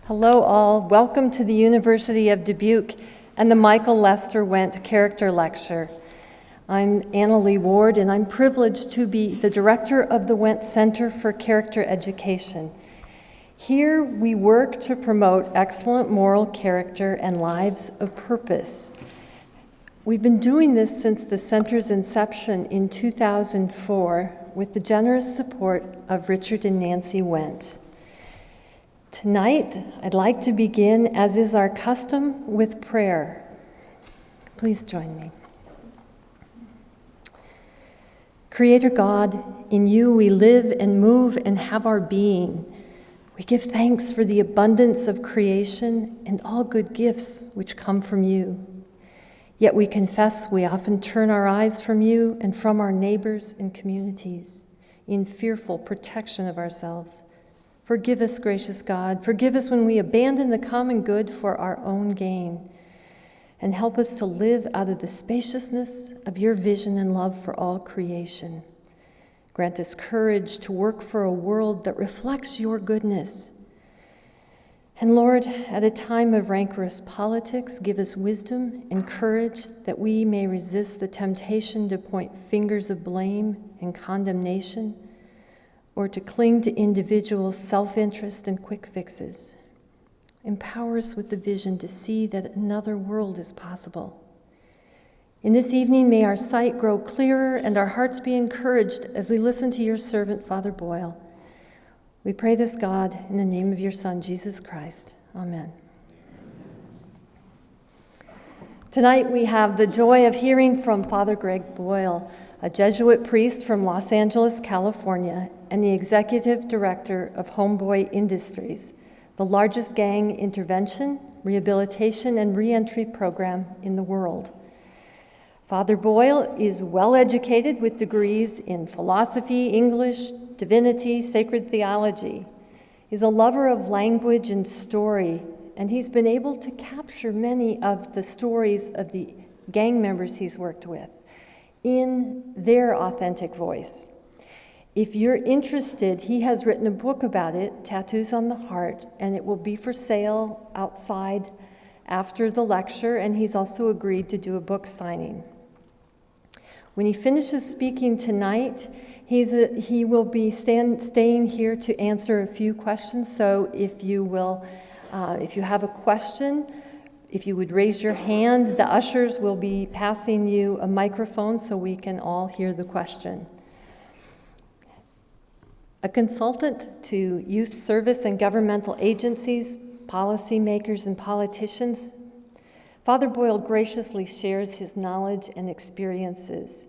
Hello all, welcome to the University of Dubuque and the Michael Lester Wendt Character Lecture. I'm Anna Lee Ward and I'm privileged to be the director of the Wendt Center for Character Education. Here we work to promote excellent moral character and lives of purpose. We've been doing this since the center's inception in 2004 with the generous support of Richard and Nancy Wendt. Tonight, I'd like to begin, as is our custom, with prayer. Please join me. Creator God, in you we live and move and have our being. We give thanks for the abundance of creation and all good gifts which come from you. Yet we confess we often turn our eyes from you and from our neighbors and communities in fearful protection of ourselves. Forgive us, gracious God. Forgive us when we abandon the common good for our own gain. And help us to live out of the spaciousness of your vision and love for all creation. Grant us courage to work for a world that reflects your goodness. And Lord, at a time of rancorous politics, give us wisdom and courage that we may resist the temptation to point fingers of blame and condemnation, or to cling to individual self-interest and quick fixes. Empower us with the vision to see that another world is possible. In this evening, may our sight grow clearer and our hearts be encouraged as we listen to your servant, Father Boyle. We pray this, God, in the name of your Son, Jesus Christ. Amen. Tonight, we have the joy of hearing from Father Greg Boyle, a Jesuit priest from Los Angeles, California, and the executive director of Homeboy Industries, the largest gang intervention, rehabilitation, and reentry program in the world. Father Boyle is well educated with degrees in philosophy, English, divinity, sacred theology. He's a lover of language and story, and he's been able to capture many of the stories of the gang members he's worked with in their authentic voice. If you're interested, he has written a book about it, Tattoos on the Heart, and it will be for sale outside after the lecture, and he's also agreed to do a book signing. When he finishes speaking tonight, he will be staying here to answer a few questions, so if you have a question, if you would raise your hand, the ushers will be passing you a microphone so we can all hear the question. A consultant to youth service and governmental agencies, policymakers, and politicians, Father Boyle graciously shares his knowledge and experiences.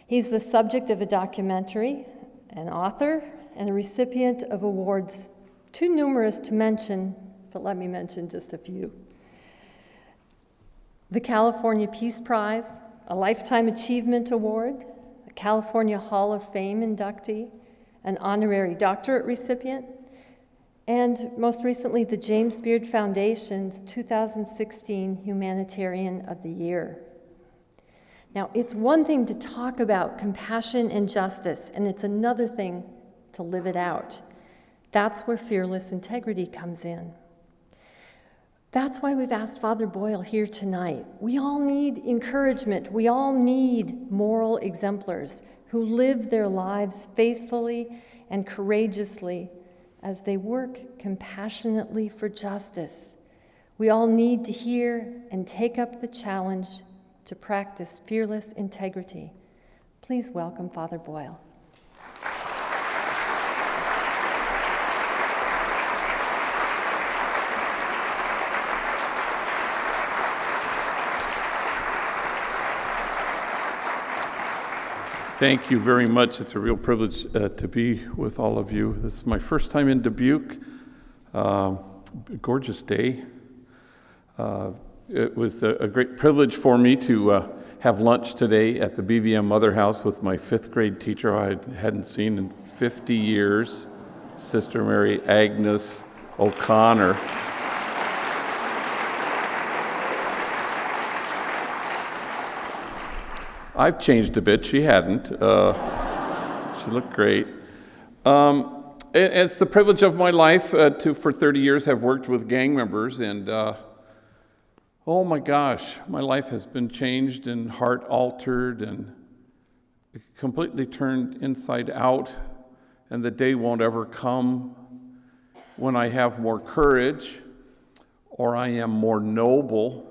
He's the subject of a documentary, an author, and a recipient of awards too numerous to mention, but let me mention just a few. The California Peace Prize, a Lifetime Achievement Award, a California Hall of Fame inductee, an honorary doctorate recipient, and most recently, the James Beard Foundation's 2016 Humanitarian of the Year. Now, it's one thing to talk about compassion and justice, and it's another thing to live it out. That's where fearless integrity comes in. That's why we've asked Father Boyle here tonight. We all need encouragement. We all need moral exemplars who live their lives faithfully and courageously as they work compassionately for justice. We all need to hear and take up the challenge to practice fearless integrity. Please welcome Father Boyle. Thank you very much. It's a real privilege to be with all of you. This is my first time in Dubuque. Gorgeous day. It was a great privilege for me to have lunch today at the BVM Mother House with my fifth grade teacher I hadn't seen in 50 years, Sister Mary Agnes O'Connor. I've changed a bit. She hadn't. She looked great. It's the privilege of my life to, for 30 years, have worked with gang members, and oh my gosh, my life has been changed and heart altered and completely turned inside out, and the day won't ever come when I have more courage, or I am more noble,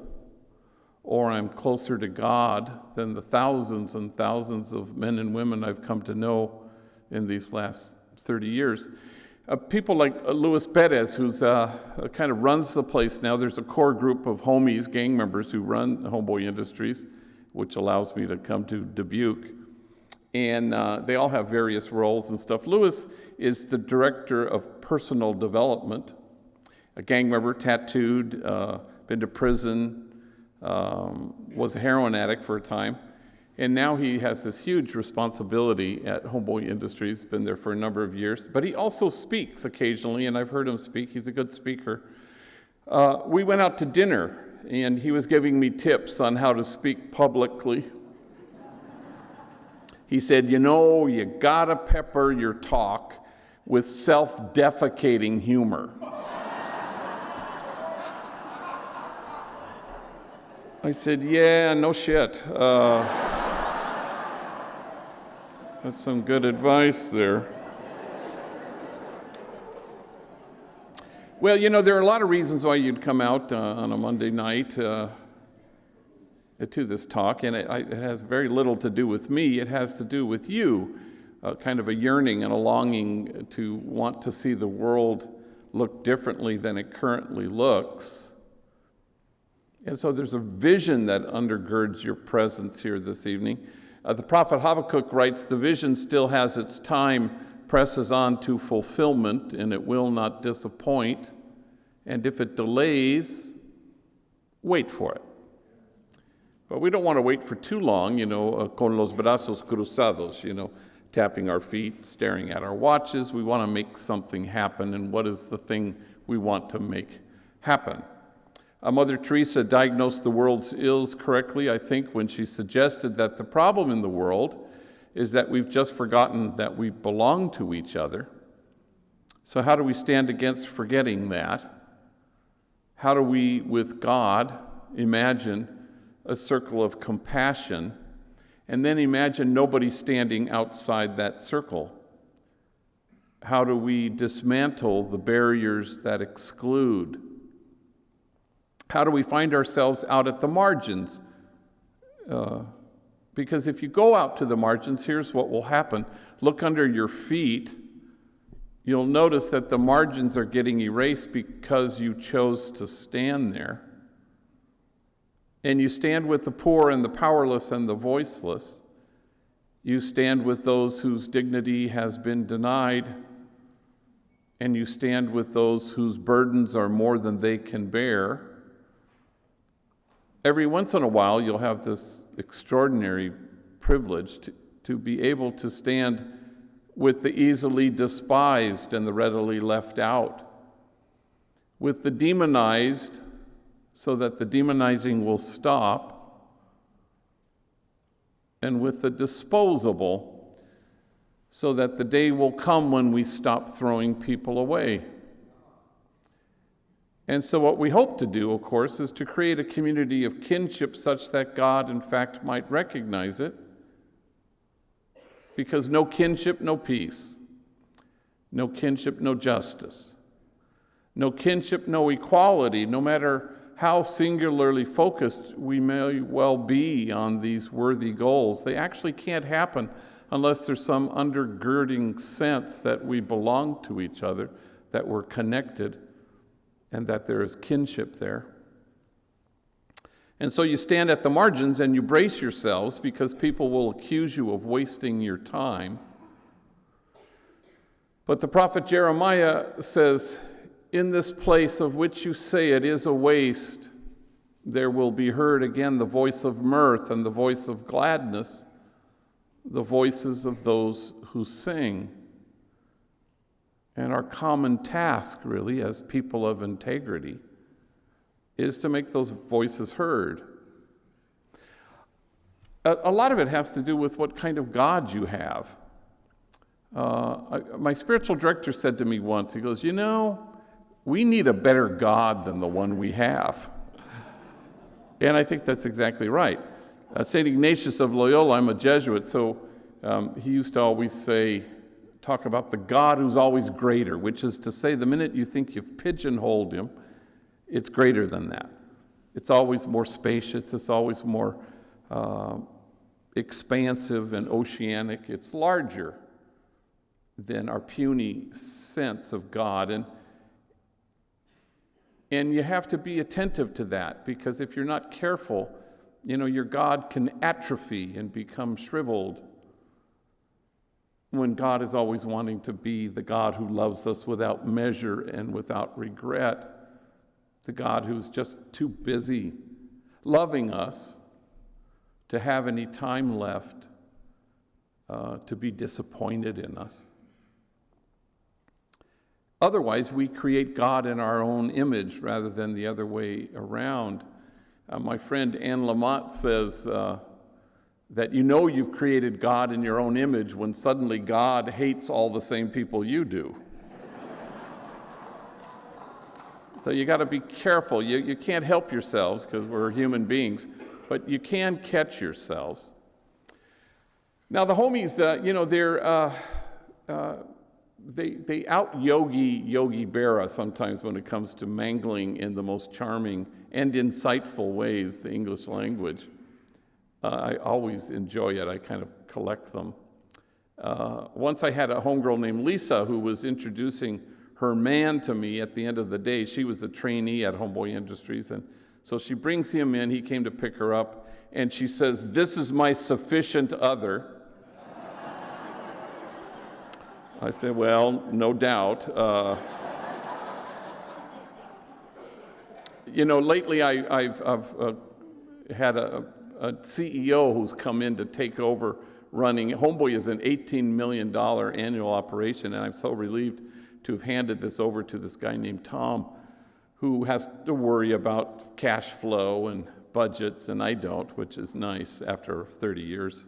or I'm closer to God than the thousands and thousands of men and women I've come to know in these last 30 years. People like Luis Perez, who's kind of runs the place now. There's a core group of homies, gang members, who run Homeboy Industries, which allows me to come to Dubuque. And they all have various roles and stuff. Luis is the director of personal development, a gang member, tattooed, been to prison, was a heroin addict for a time. And now he has this huge responsibility at Homeboy Industries, been there for a number of years. But he also speaks occasionally, and I've heard him speak. He's a good speaker. We went out to dinner, and he was giving me tips on how to speak publicly. He said, you gotta pepper your talk with self-defecating humor. I said, yeah, no shit. That's some good advice there. Well, there are a lot of reasons why you'd come out on a Monday night to this talk, and it has very little to do with me. It has to do with you, kind of a yearning and a longing to want to see the world look differently than it currently looks. And so there's a vision that undergirds your presence here this evening. The prophet Habakkuk writes, "The vision still has its time, presses on to fulfillment, and it will not disappoint. And if it delays, wait for it." But we don't want to wait for too long, con los brazos cruzados, tapping our feet, staring at our watches. We want to make something happen, and what is the thing we want to make happen? Mother Teresa diagnosed the world's ills correctly, I think, when she suggested that the problem in the world is that we've just forgotten that we belong to each other. So how do we stand against forgetting that? How do we, with God, imagine a circle of compassion, and then imagine nobody standing outside that circle? How do we dismantle the barriers that exclude? How do we find ourselves out at the margins? Because if you go out to the margins, here's what will happen. Look under your feet. You'll notice that the margins are getting erased because you chose to stand there. And you stand with the poor and the powerless and the voiceless. You stand with those whose dignity has been denied. And you stand with those whose burdens are more than they can bear. Every once in a while, you'll have this extraordinary privilege to be able to stand with the easily despised and the readily left out, with the demonized so that the demonizing will stop, and with the disposable so that the day will come when we stop throwing people away. And so what we hope to do, of course, is to create a community of kinship such that God, in fact, might recognize it. Because no kinship, no peace. No kinship, no justice. No kinship, no equality. No matter how singularly focused we may well be on these worthy goals, they actually can't happen unless there's some undergirding sense that we belong to each other, that we're connected, and that there is kinship there. And so you stand at the margins and you brace yourselves because people will accuse you of wasting your time. But the prophet Jeremiah says, "In this place of which you say it is a waste, there will be heard again the voice of mirth and the voice of gladness, the voices of those who sing." And our common task, really, as people of integrity, is to make those voices heard. A lot of it has to do with what kind of God you have. My spiritual director said to me once, he goes, we need a better God than the one we have. And I think that's exactly right. St. Ignatius of Loyola, I'm a Jesuit, so he used to always talk about the God who's always greater, which is to say the minute you think you've pigeonholed him, it's greater than that. It's always more spacious, it's always more expansive and oceanic. It's larger than our puny sense of God. And you have to be attentive to that, because if you're not careful, your God can atrophy and become shriveled, when God is always wanting to be the God who loves us without measure and without regret, the God who's just too busy loving us to have any time left to be disappointed in us. Otherwise, we create God in our own image rather than the other way around. My friend Anne Lamott says that you've created God in your own image when suddenly God hates all the same people you do. So you got to be careful. You can't help yourselves because we're human beings, but you can catch yourselves. Now the homies, they out-Yogi Berra sometimes when it comes to mangling in the most charming and insightful ways the English language. I always enjoy it. I kind of collect them. Once I had a homegirl named Lisa who was introducing her man to me at the end of the day. She was a trainee at Homeboy Industries, and so she brings him in. He came to pick her up, and she says, "This is my sufficient other." I said, "Well, no doubt." Lately I've had a CEO who's come in to take over running. Homeboy is an $18 million annual operation, and I'm so relieved to have handed this over to this guy named Tom, who has to worry about cash flow and budgets, and I don't, which is nice after 30 years.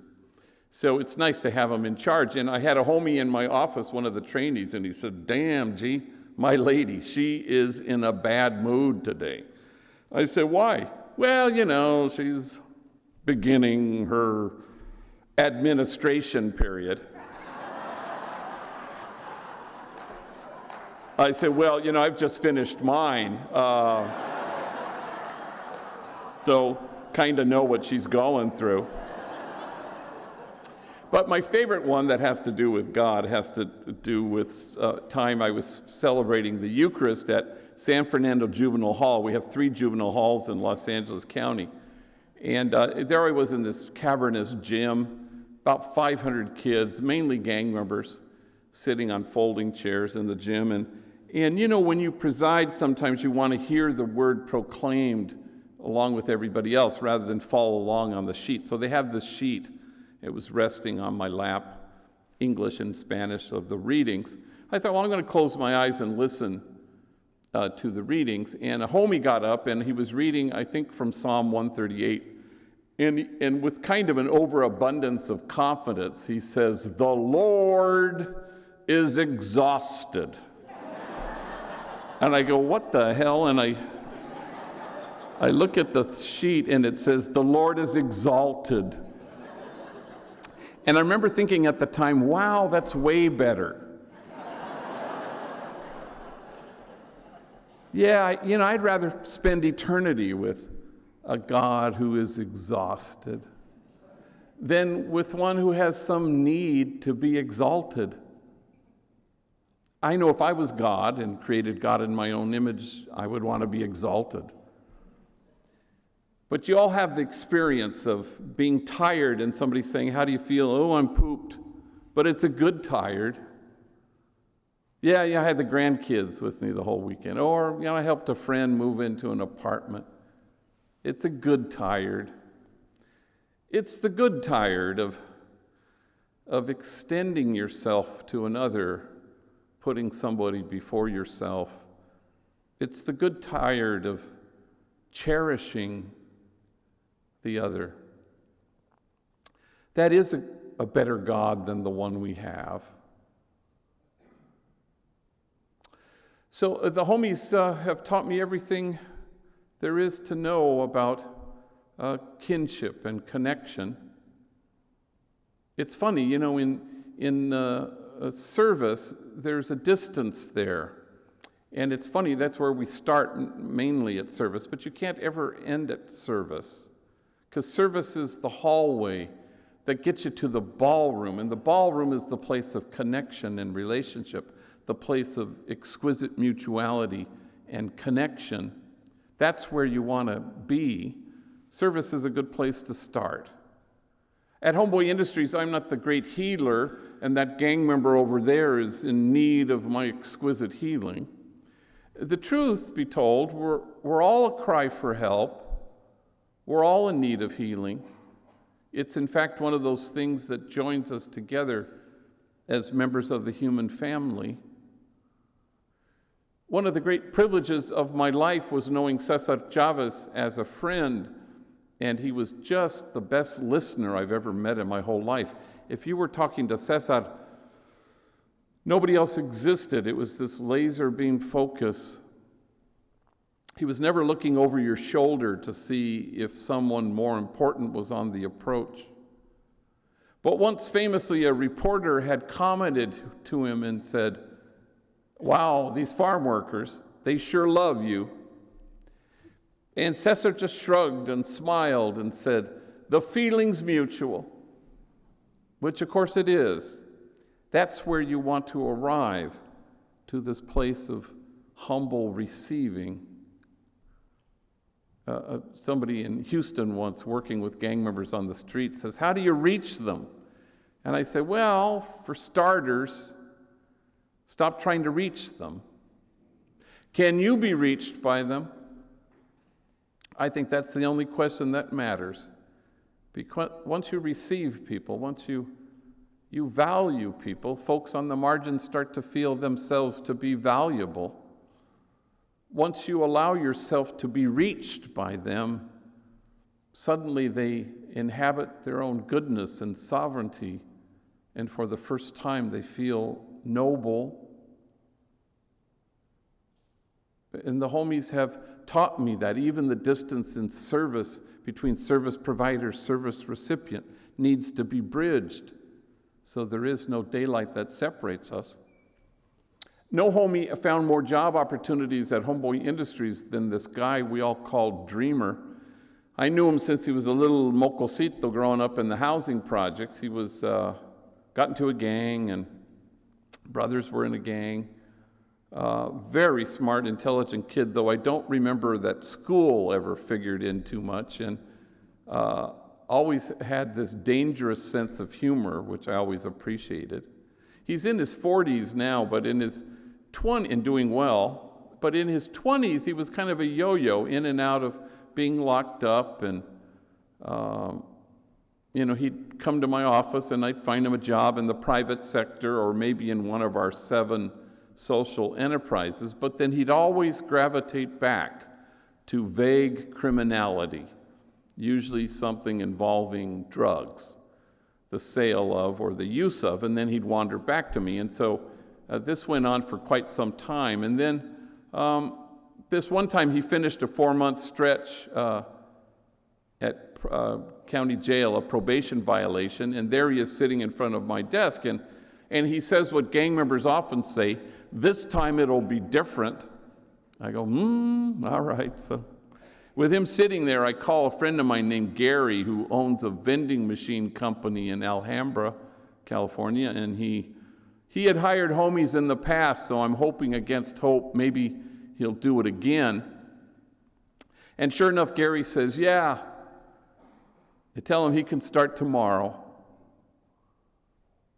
So it's nice to have him in charge. And I had a homie in my office, one of the trainees, and he said, "Damn, G, my lady, she is in a bad mood today." I said, "Why?" "Well, she's beginning her administration period." I said, "Well, I've just finished mine, so kind of know what she's going through." But my favorite one that has to do with God has to do with time I was celebrating the Eucharist at San Fernando Juvenile Hall. We have 3 juvenile halls in Los Angeles County. And there I was in this cavernous gym, about 500 kids, mainly gang members, sitting on folding chairs in the gym. And when you preside, sometimes you want to hear the word proclaimed along with everybody else rather than follow along on the sheet. So they have this sheet. It was resting on my lap, English and Spanish of the readings. I thought, well, I'm going to close my eyes and listen to the readings. And a homie got up, and he was reading, I think, from Psalm 138. And with kind of an overabundance of confidence, he says, "The Lord is exhausted." And I go, "What the hell?" And I look at the sheet, and it says, "The Lord is exalted." And I remember thinking at the time, wow, that's way better. Yeah, I'd rather spend eternity with a God who is exhausted than with one who has some need to be exalted. I know if I was God and created God in my own image, I would want to be exalted. But you all have the experience of being tired and somebody saying, "How do you feel?" "Oh, I'm pooped." But it's a good tired. Yeah, I had the grandkids with me the whole weekend. Or, I helped a friend move into an apartment. It's a good tired. It's the good tired of extending yourself to another, putting somebody before yourself. It's the good tired of cherishing the other. That is a better God than the one we have. So the homies have taught me everything there is to know about kinship and connection. It's funny, in service, there's a distance there. And it's funny, that's where we start mainly at service, but you can't ever end at service. Because service is the hallway that gets you to the ballroom. And the ballroom is the place of connection and relationship, the place of exquisite mutuality and connection. That's where you want to be. Service is a good place to start. At Homeboy Industries, I'm not the great healer, and that gang member over there is in need of my exquisite healing. The truth be told, we're all a cry for help. We're all in need of healing. It's in fact one of those things that joins us together as members of the human family. One of the great privileges of my life was knowing Cesar Chavez as a friend, and he was just the best listener I've ever met in my whole life. If you were talking to Cesar, nobody else existed. It was this laser beam focus. He was never looking over your shoulder to see if someone more important was on the approach. But once famously, a reporter had commented to him and said, "Wow, these farm workers, they sure love you." And Cesar just shrugged and smiled and said, "The feeling's mutual," which of course it is. That's where you want to arrive, to this place of humble receiving. Somebody in Houston once, working with gang members on the street, says, "How do you reach them?" And I say, "Well, for starters, stop trying to reach them. Can you be reached by them?" I think that's the only question that matters. Because once you receive people, once you value people, folks on the margins start to feel themselves to be valuable. Once you allow yourself to be reached by them, suddenly they inhabit their own goodness and sovereignty, and for the first time they feel noble. And the homies have taught me that even the distance in service between service provider, service recipient needs to be bridged, so there is no daylight that separates us. No homie found more job opportunities at Homeboy Industries than this guy we all called Dreamer. I knew him since he was a little mocosito growing up in the housing projects. He was got into a gang, and brothers were in a gang. Very smart, intelligent kid, though I don't remember that school ever figured in too much, and always had this dangerous sense of humor, which I always appreciated. He's in his 40s now, but in his and doing well, but in his 20s, he was kind of a yo-yo, in and out of being locked up, and he'd come to my office, and I'd find him a job in the private sector, or maybe in one of our 7 social enterprises, but then he'd always gravitate back to vague criminality, usually something involving drugs, the sale of or the use of, and then he'd wander back to me. And so this went on for quite some time. And then this one time he finished a 4-month stretch at county jail, a probation violation, and there he is sitting in front of my desk, and he says what gang members often say, "This time it'll be different." I go, all right. So with him sitting there, I call a friend of mine named Gary, who owns a vending machine company in Alhambra, California, and he had hired homies in the past, so I'm hoping against hope maybe he'll do it again. And sure enough, Gary says, "Yeah." I tell him he can start tomorrow.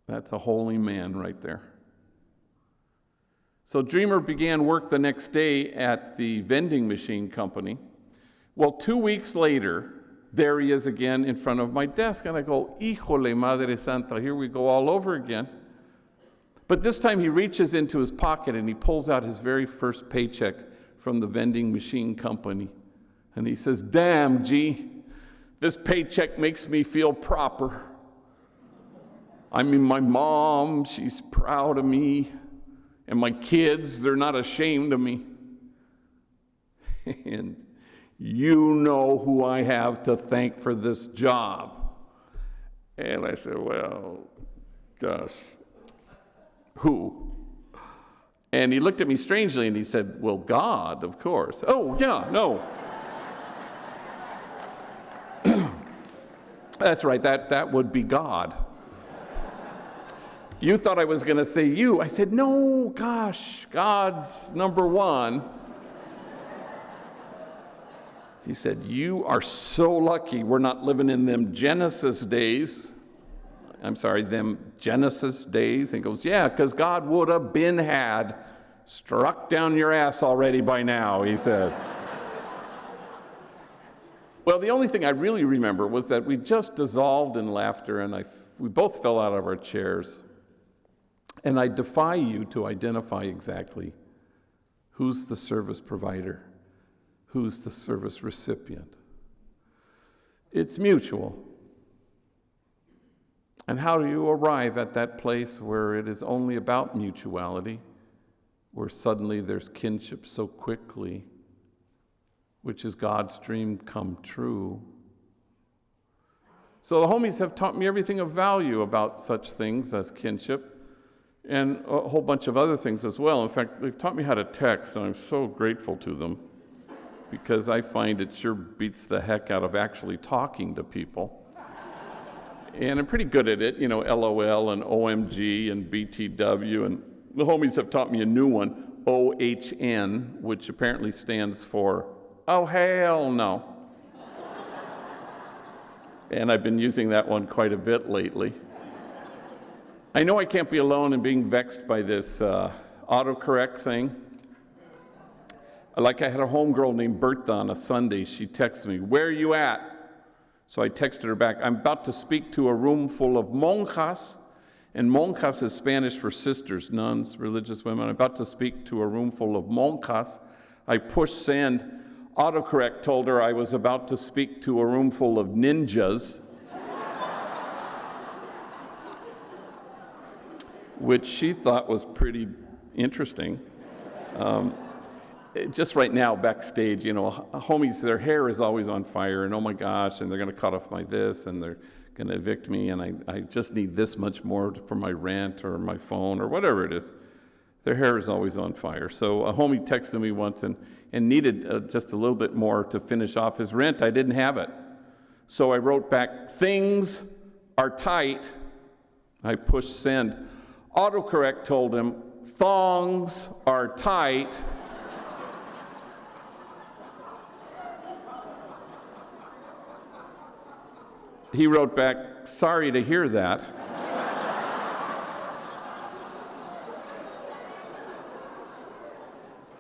That's a holy man right there. So Dreamer began work the next day at the vending machine company. Well, 2 weeks later, there he is again in front of my desk, and I go, "Híjole, Madre Santa, here we go all over again." But this time he reaches into his pocket and he pulls out his very first paycheck from the vending machine company. And he says, "Damn, G, this paycheck makes me feel proper. I mean, my mom, she's proud of me. And my kids, they're not ashamed of me. And you know who I have to thank for this job. And I said, well, gosh, who? And he looked at me strangely and he said, well, God, of course. Oh, yeah, no. That's right, that would be God. You thought I was going to say you. I said, no, gosh, God's number one. He said, you are so lucky we're not living in them Genesis days. I'm sorry, them Genesis days. And he goes, yeah, because God would have been had struck down your ass already by now, he said. Well, the only thing I really remember was that we just dissolved in laughter, and we both fell out of our chairs. And I defy you to identify exactly who's the service provider, who's the service recipient. It's mutual. And how do you arrive at that place where it is only about mutuality, where suddenly there's kinship so quickly, which is God's dream come true? So the homies have taught me everything of value about such things as kinship, and a whole bunch of other things as well. In fact, they've taught me how to text, and I'm so grateful to them, because I find it sure beats the heck out of actually talking to people. And I'm pretty good at it, LOL and OMG and BTW, and the homies have taught me a new one, OHN, which apparently stands for, oh, hell no. And I've been using that one quite a bit lately. I know I can't be alone in being vexed by this autocorrect thing. Like I had a homegirl named Bertha on a Sunday. She texted me, where are you at? So I texted her back, I'm about to speak to a room full of monjas. And monjas is Spanish for sisters, nuns, religious women. I'm about to speak to a room full of monjas. I pushed send. Autocorrect told her I was about to speak to a room full of ninjas. Which she thought was pretty interesting. Just right now, backstage, homies, their hair is always on fire, and oh my gosh, and they're going to cut off my this, and they're going to evict me, and I just need this much more for my rent or my phone or whatever it is. Their hair is always on fire. So a homie texted me once and needed just a little bit more to finish off his rent. I didn't have it. So I wrote back, things are tight. I pushed send. Autocorrect told him, thongs are tight. He wrote back, sorry to hear that.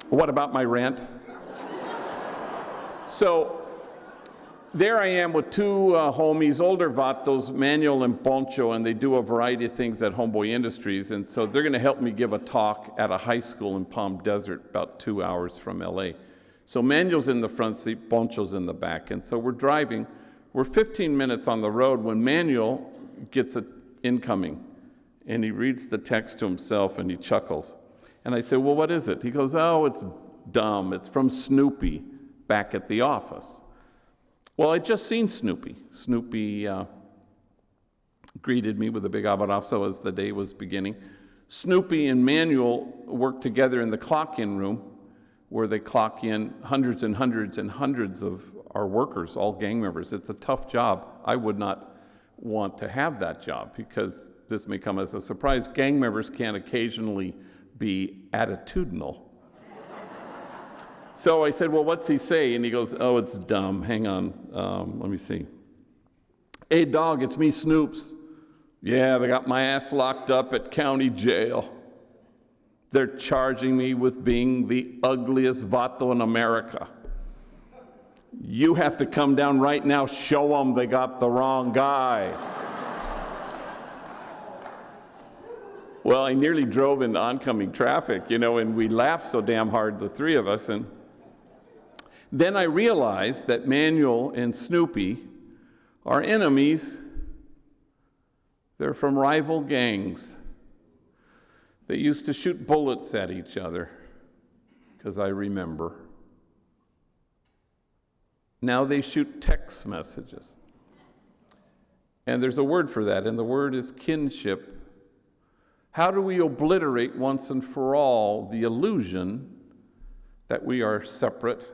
What about my rent? So there I am with two homies, older vatos, Manuel and Poncho, and they do a variety of things at Homeboy Industries. And so they're going to help me give a talk at a high school in Palm Desert, about 2 hours from LA. So Manuel's in the front seat, Poncho's in the back. And so we're driving. We're 15 minutes on the road when Manuel gets an incoming. And he reads the text to himself and he chuckles. And I say, well, what is it? He goes, oh, it's dumb. It's from Snoopy back at the office. Well, I'd just seen Snoopy. Snoopy greeted me with a big abrazo as the day was beginning. Snoopy and Manuel work together in the clock-in room where they clock in hundreds and hundreds and hundreds of our workers, all gang members. It's a tough job. I would not want to have that job because this may come as a surprise. Gang members can occasionally be attitudinal. So I said, well, what's he say? And he goes, oh, it's dumb. Hang on. Let me see. Hey, dog, it's me, Snoops. Yeah, they got my ass locked up at county jail. They're charging me with being the ugliest vato in America. You have to come down right now, show them they got the wrong guy. Well, I nearly drove into oncoming traffic, and we laughed so damn hard, the three of us. And then I realized that Manuel and Snoopy are enemies. They're from rival gangs. They used to shoot bullets at each other, because I remember. Now they shoot text messages. And there's a word for that, and the word is kinship. How do we obliterate once and for all the illusion that we are separate,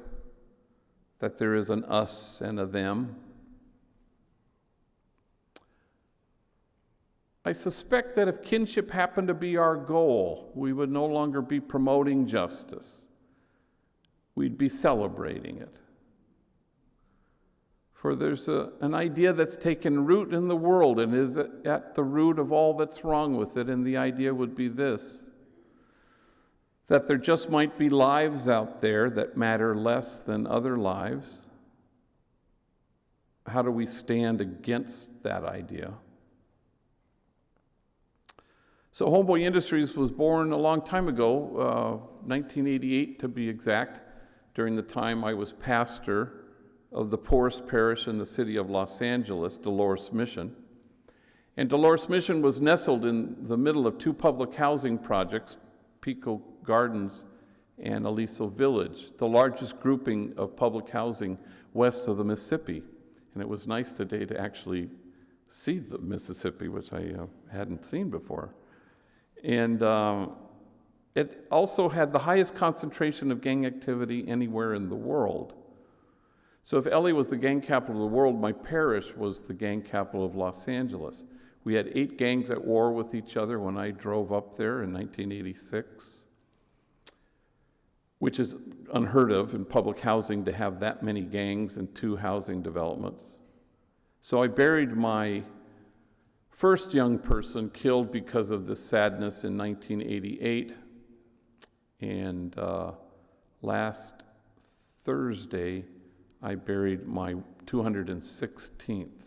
that there is an us and a them? I suspect that if kinship happened to be our goal, we would no longer be promoting justice. We'd be celebrating it. For there's an idea that's taken root in the world and is at the root of all that's wrong with it, and the idea would be this: that there just might be lives out there that matter less than other lives. How do we stand against that idea? So Homeboy Industries was born a long time ago, 1988 to be exact, during the time I was pastor of the poorest parish in the city of Los Angeles, Dolores Mission. And Dolores Mission was nestled in the middle of two public housing projects, Pico Gardens and Aliso Village, the largest grouping of public housing west of the Mississippi. And it was nice today to actually see the Mississippi, which I hadn't seen before. And it also had the highest concentration of gang activity anywhere in the world. So if LA was the gang capital of the world, my parish was the gang capital of Los Angeles. We had 8 gangs at war with each other when I drove up there in 1986, which is unheard of in public housing to have that many gangs in 2 housing developments. So I buried my first young person killed because of this sadness in 1988, and last Thursday I buried my 216th,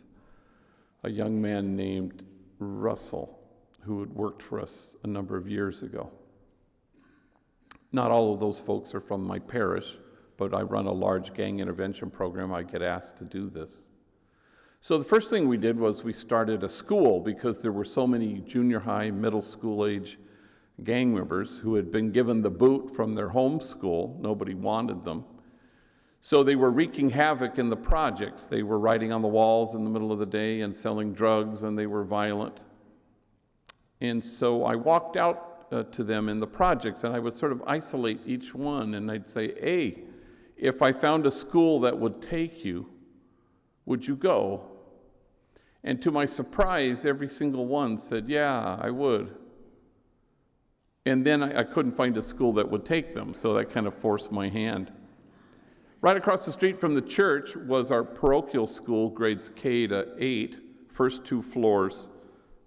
a young man named Russell, who had worked for us a number of years ago. Not all of those folks are from my parish, but I run a large gang intervention program. I get asked to do this. So the first thing we did was we started a school, because there were so many junior high, middle school age gang members who had been given the boot from their home school. Nobody wanted them. So they were wreaking havoc in the projects. They were writing on the walls in the middle of the day and selling drugs, and they were violent. And so I walked out to them in the projects, and I would sort of isolate each one, and I'd say, hey, if I found a school that would take you, would you go? And to my surprise, every single one said, yeah, I would. And then I couldn't find a school that would take them, so that kind of forced my hand. Right across the street from the church was our parochial school, grades K to 8, first 2 floors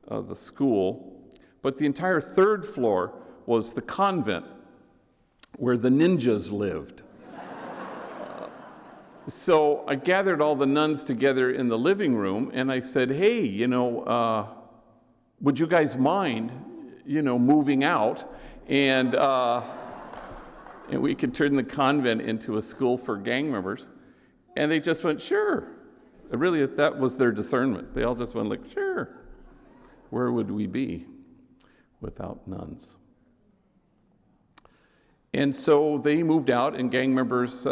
of the school. But the entire 3rd floor was the convent where the ninjas lived. So I gathered all the nuns together in the living room, and I said, hey, would you guys mind, moving out? And we could turn the convent into a school for gang members. And they just went, sure. Really, that was their discernment. They all just went like, sure. Where would we be without nuns? And so they moved out, and gang members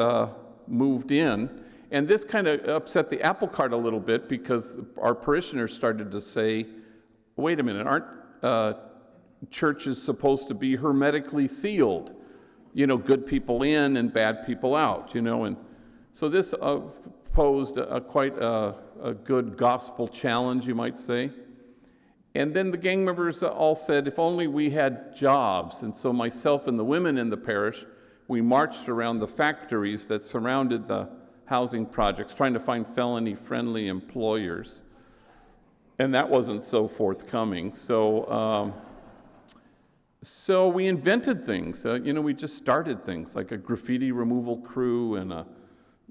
moved in. And this kind of upset the apple cart a little bit, because our parishioners started to say, wait a minute, aren't churches supposed to be hermetically sealed? Good people in and bad people out, and so this posed quite a good gospel challenge, you might say. And then the gang members all said, if only we had jobs. And so myself and the women in the parish, we marched around the factories that surrounded the housing projects, trying to find felony-friendly employers. And that wasn't so forthcoming. So we invented things. We just started things like a graffiti removal crew and a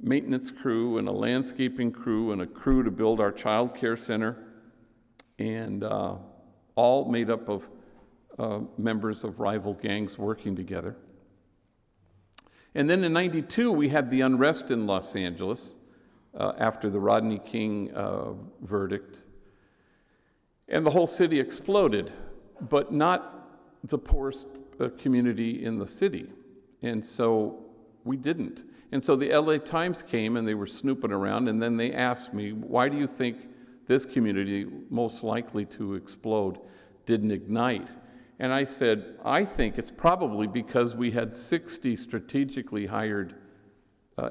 maintenance crew and a landscaping crew and a crew to build our child care center, and all made up of members of rival gangs working together. And then in '92, we had the unrest in Los Angeles after the Rodney King verdict. And the whole city exploded, but not the poorest community in the city. And so we didn't. And so the LA Times came and they were snooping around, and then they asked me, why do you think this community, most likely to explode, didn't ignite? And I said, I think it's probably because we had 60 strategically hired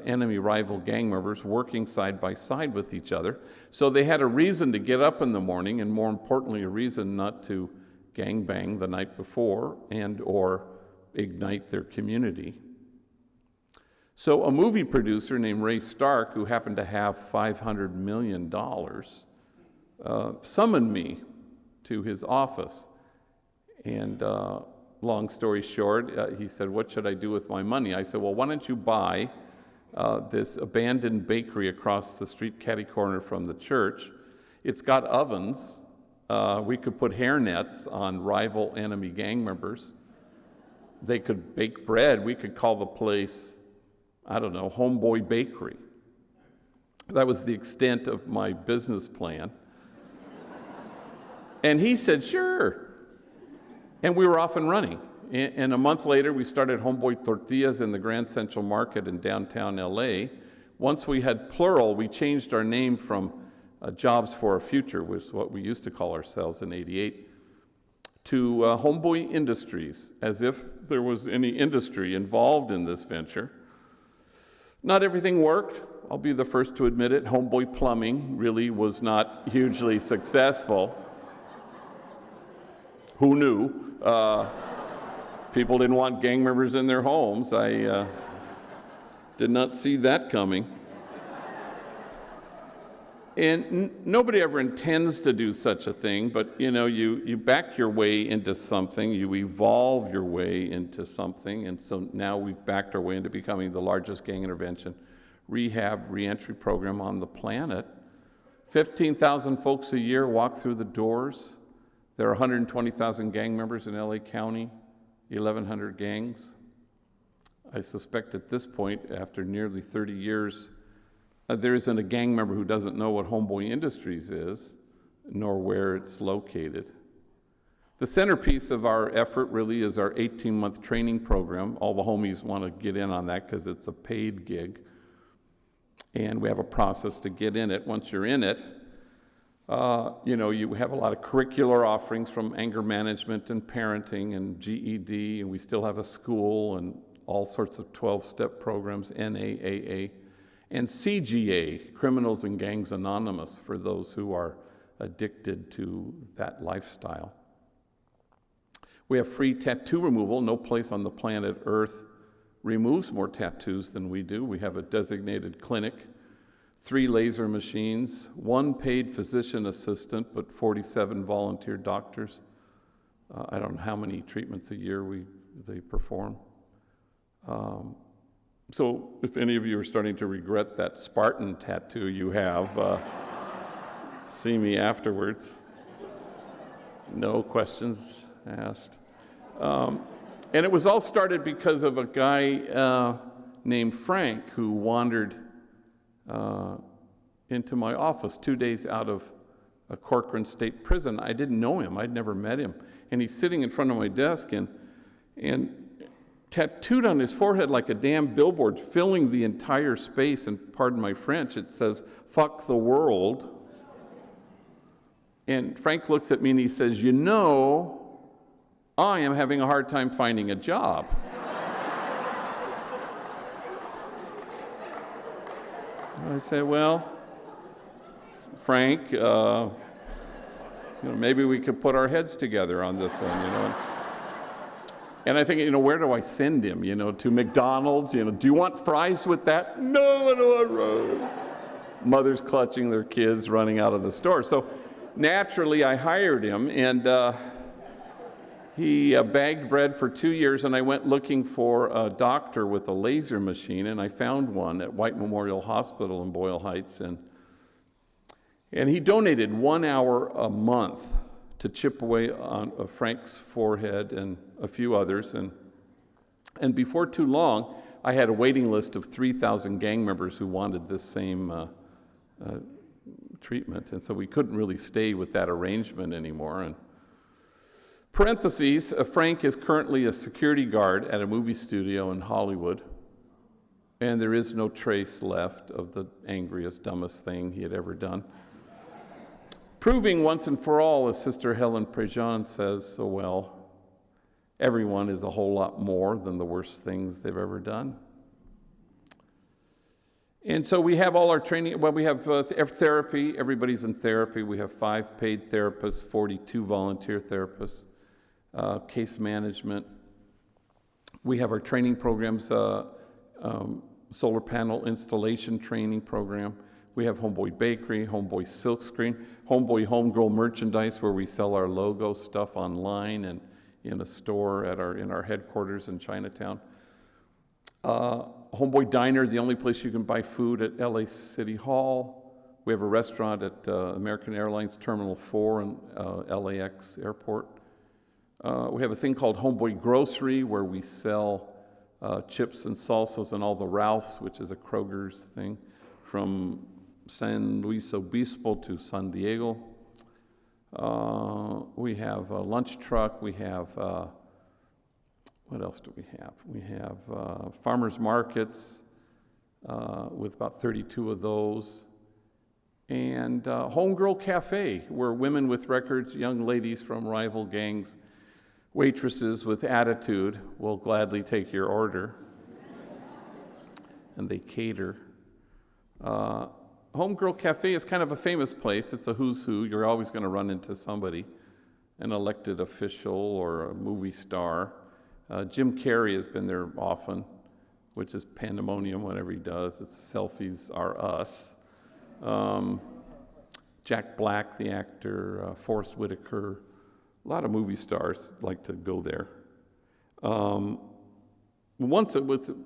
enemy rival gang members working side by side with each other. So they had a reason to get up in the morning, and more importantly, a reason not to gangbang the night before and or ignite their community. So a movie producer named Ray Stark, who happened to have $500 million, summoned me to his office. And long story short, he said, what should I do with my money? I said, well, why don't you buy this abandoned bakery across the street, catty corner from the church. It's got ovens. We could put hairnets on rival enemy gang members. They could bake bread. We could call the place, I don't know, Homeboy Bakery. That was the extent of my business plan. And he said, sure. And we were off and running. And a month later, we started Homeboy Tortillas in the Grand Central Market in downtown LA. Once we had plural, we changed our name from Jobs for a Future, which is what we used to call ourselves in '88, to Homeboy Industries, as if there was any industry involved in this venture. Not everything worked. I'll be the first to admit it. Homeboy Plumbing really was not hugely successful. Who knew? People didn't want gang members in their homes. I did not see that coming. And nobody ever intends to do such a thing, but you back your way into something, you evolve your way into something, and so now we've backed our way into becoming the largest gang intervention rehab reentry program on the planet. 15,000 folks a year walk through the doors. There are 120,000 gang members in LA County. 1,100 gangs. I suspect at this point, after nearly 30 years, there isn't a gang member who doesn't know what Homeboy Industries is, nor where it's located. The centerpiece of our effort really is our 18-month training program. All the homies want to get in on that because it's a paid gig. And we have a process to get in it. Once you're in it, you have a lot of curricular offerings from anger management and parenting and GED, and we still have a school and all sorts of 12-step programs, NAAA, and CGA, Criminals and Gangs Anonymous, for those who are addicted to that lifestyle. We have free tattoo removal. No place on the planet Earth removes more tattoos than we do. We have a designated clinic, 3 laser machines, 1 paid physician assistant, but 47 volunteer doctors. I don't know how many treatments a year they perform. So if any of you are starting to regret that Spartan tattoo you have, see me afterwards. No questions asked. And it was all started because of a guy named Frank who wandered into my office 2 days out of a Corcoran State Prison. I didn't know him. I'd never met him. And he's sitting in front of my desk and tattooed on his forehead like a damn billboard, filling the entire space, and pardon my French, it says, "Fuck the world." And Frank looks at me and he says, I am having a hard time finding a job. I say, well, Frank, maybe we could put our heads together on this one, And I think, where do I send him, to McDonald's? Do you want fries with that? No. Mothers clutching their kids, running out of the store. So naturally, I hired him, and he bagged bread for 2 years, and I went looking for a doctor with a laser machine, and I found one at White Memorial Hospital in Boyle Heights, and he donated 1 hour a month to chip away on Frank's forehead and a few others, and before too long, I had a waiting list of 3,000 gang members who wanted this same treatment, and so we couldn't really stay with that arrangement anymore. And Parentheses, Frank is currently a security guard at a movie studio in Hollywood, and there is no trace left of the angriest, dumbest thing he had ever done. Proving once and for all, as Sister Helen Prejean says so well, everyone is a whole lot more than the worst things they've ever done. And so we have all our training. Well, we have therapy. Everybody's in therapy. We have 5 paid therapists, 42 volunteer therapists, case management. We have our training programs, solar panel installation training program. We have Homeboy Bakery, Homeboy Silkscreen, Homeboy Homegirl merchandise, where we sell our logo stuff online and in a store in our headquarters in Chinatown. Homeboy Diner, the only place you can buy food at LA City Hall. We have a restaurant at American Airlines Terminal 4 in LAX Airport. We have a thing called Homeboy Grocery, where we sell chips and salsas and all the Ralphs, which is a Kroger's thing, from San Luis Obispo to San Diego. We have a lunch truck. We have, what else do we have? We have farmers markets with about 32 of those. And Homegirl Cafe, where women with records, young ladies from rival gangs, waitresses with attitude will gladly take your order. And they cater. Homegirl Cafe is kind of a famous place. It's a who's who. You're always going to run into somebody, an elected official or a movie star. Jim Carrey has been there often, which is pandemonium whenever he does. It's selfies are us. Jack Black, the actor, Forrest Whitaker, a lot of movie stars like to go there. Once,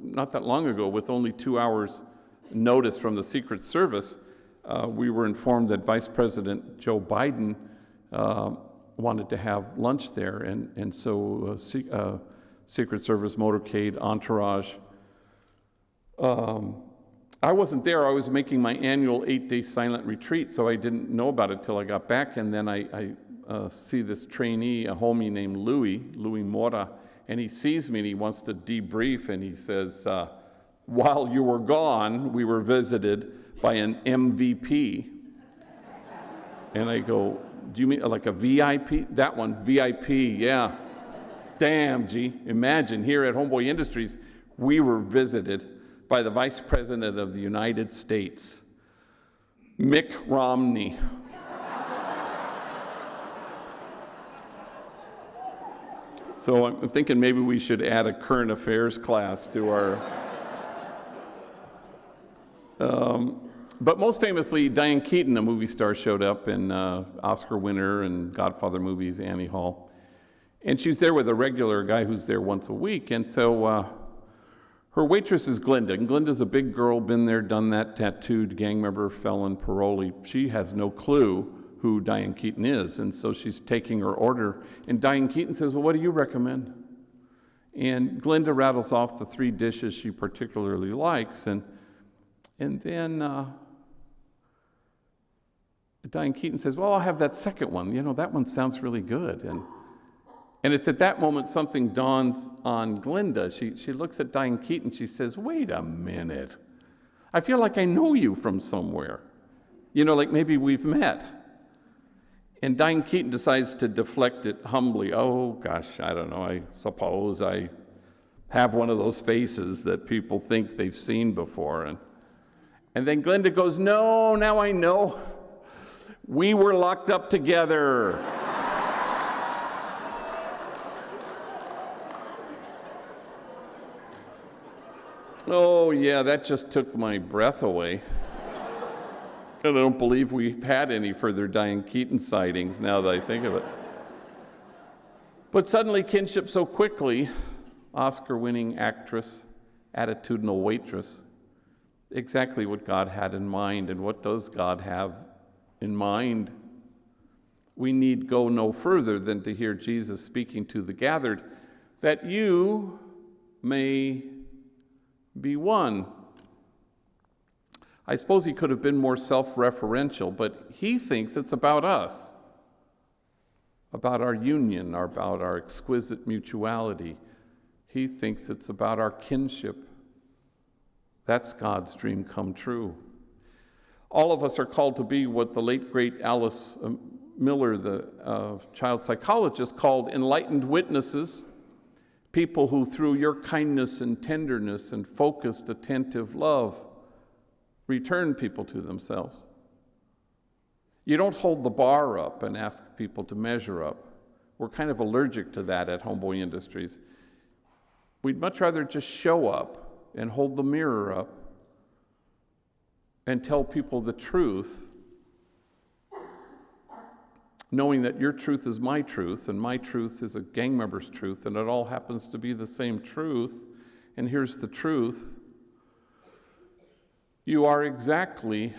not that long ago, with only 2 hours notice from the Secret Service, we were informed that Vice President Joe Biden wanted to have lunch there, and so Secret Service motorcade, entourage. I wasn't there. I was making my annual 8-day silent retreat, so I didn't know about it till I got back, and then I see this trainee, a homie named Louis Mora, and he sees me and he wants to debrief, and he says, while you were gone, we were visited by an MVP. And I go, do you mean like a VIP? That one, VIP, yeah. Damn, gee, imagine here at Homeboy Industries, we were visited by the Vice President of the United States, Mitt Romney. So I'm thinking maybe we should add a current affairs class to our... But most famously, Diane Keaton, a movie star, showed up in Oscar winner and Godfather movies, Annie Hall. And she's there with a regular guy who's there once a week. And so her waitress is Glinda. And Glinda's a big girl, been there, done that, tattooed, gang member, felon, parolee. She has no clue who Diane Keaton is. And so she's taking her order. And Diane Keaton says, well, what do you recommend? And Glinda rattles off the 3 dishes she particularly likes. And then Diane Keaton says, well, I'll have that second one. You know, that one sounds really good. And it's at that moment something dawns on Glinda. She looks at Diane Keaton. She says, wait a minute. I feel like I know you from somewhere. You know, like maybe we've met. And Diane Keaton decides to deflect it humbly. Oh, gosh, I don't know. I suppose I have one of those faces that people think they've seen before. And then Glinda goes, no, now I know. We were locked up together. Oh, yeah, that just took my breath away. And I don't believe we've had any further Diane Keaton sightings now that I think of it. But suddenly, kinship so quickly, Oscar-winning actress, attitudinal waitress, exactly what God had in mind. And what does God have in mind? We need go no further than to hear Jesus speaking to the gathered, that you may be one. I suppose he could have been more self-referential, but he thinks it's about us. about our union, or about our exquisite mutuality. He thinks it's about our kinship. That's God's dream come true. All of us are called to be what the late, great Alice Miller, the child psychologist, called enlightened witnesses, people who, through your kindness and tenderness and focused, attentive love, return people to themselves. You don't hold the bar up and ask people to measure up. We're kind of allergic to that at Homeboy Industries. We'd much rather just show up and hold the mirror up and tell people the truth, knowing that your truth is my truth, and my truth is a gang member's truth, and it all happens to be the same truth. And here's the truth. You are exactly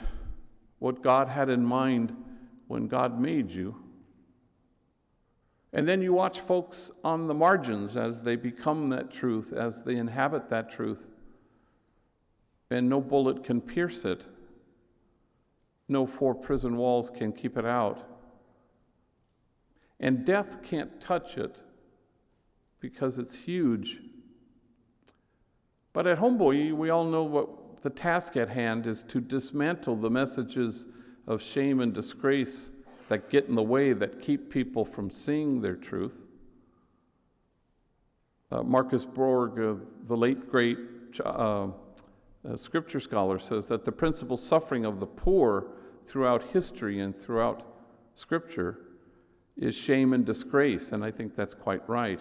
what God had in mind when God made you. And then you watch folks on the margins as they become that truth, as they inhabit that truth, and no bullet can pierce it. No 4 prison walls can keep it out. And death can't touch it because it's huge. But at Homeboy, we all know what the task at hand is: to dismantle the messages of shame and disgrace that get in the way, that keep people from seeing their truth. Marcus Borg, the late great scripture scholar, says that the principal suffering of the poor throughout history and throughout Scripture is shame and disgrace, and I think that's quite right.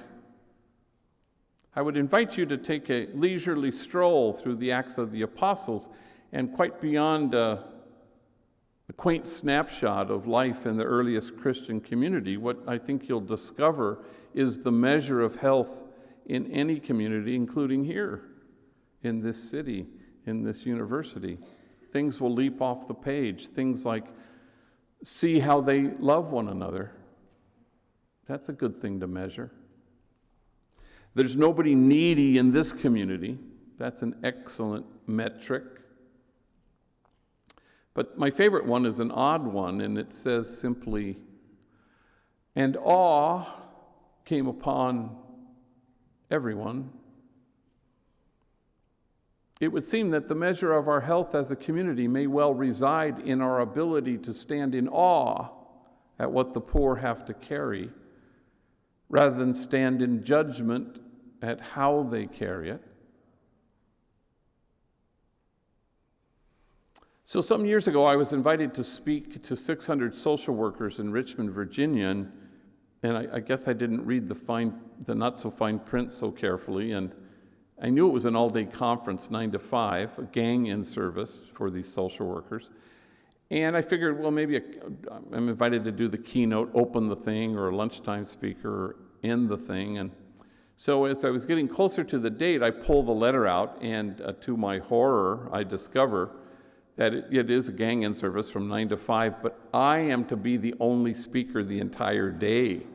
I would invite you to take a leisurely stroll through the Acts of the Apostles, and quite beyond a quaint snapshot of life in the earliest Christian community, what I think you'll discover is the measure of health in any community, including here in this city, in this university. Things will leap off the page. Things like, see how they love one another. That's a good thing to measure. There's nobody needy in this community. That's an excellent metric. But my favorite one is an odd one, and it says simply, and awe came upon everyone. It would seem that the measure of our health as a community may well reside in our ability to stand in awe at what the poor have to carry, rather than stand in judgment at how they carry it. So some years ago, I was invited to speak to 600 social workers in Richmond, Virginia, and I guess I didn't read the not-so-fine print so carefully, and I knew it was an all-day conference, 9 to 5, a gang in service for these social workers. And I figured, well, maybe I'm invited to do the keynote, open the thing, or a lunchtime speaker, or end the thing. And so as I was getting closer to the date, I pull the letter out, and to my horror, I discover that it is a gang in service from 9 to 5, but I am to be the only speaker the entire day.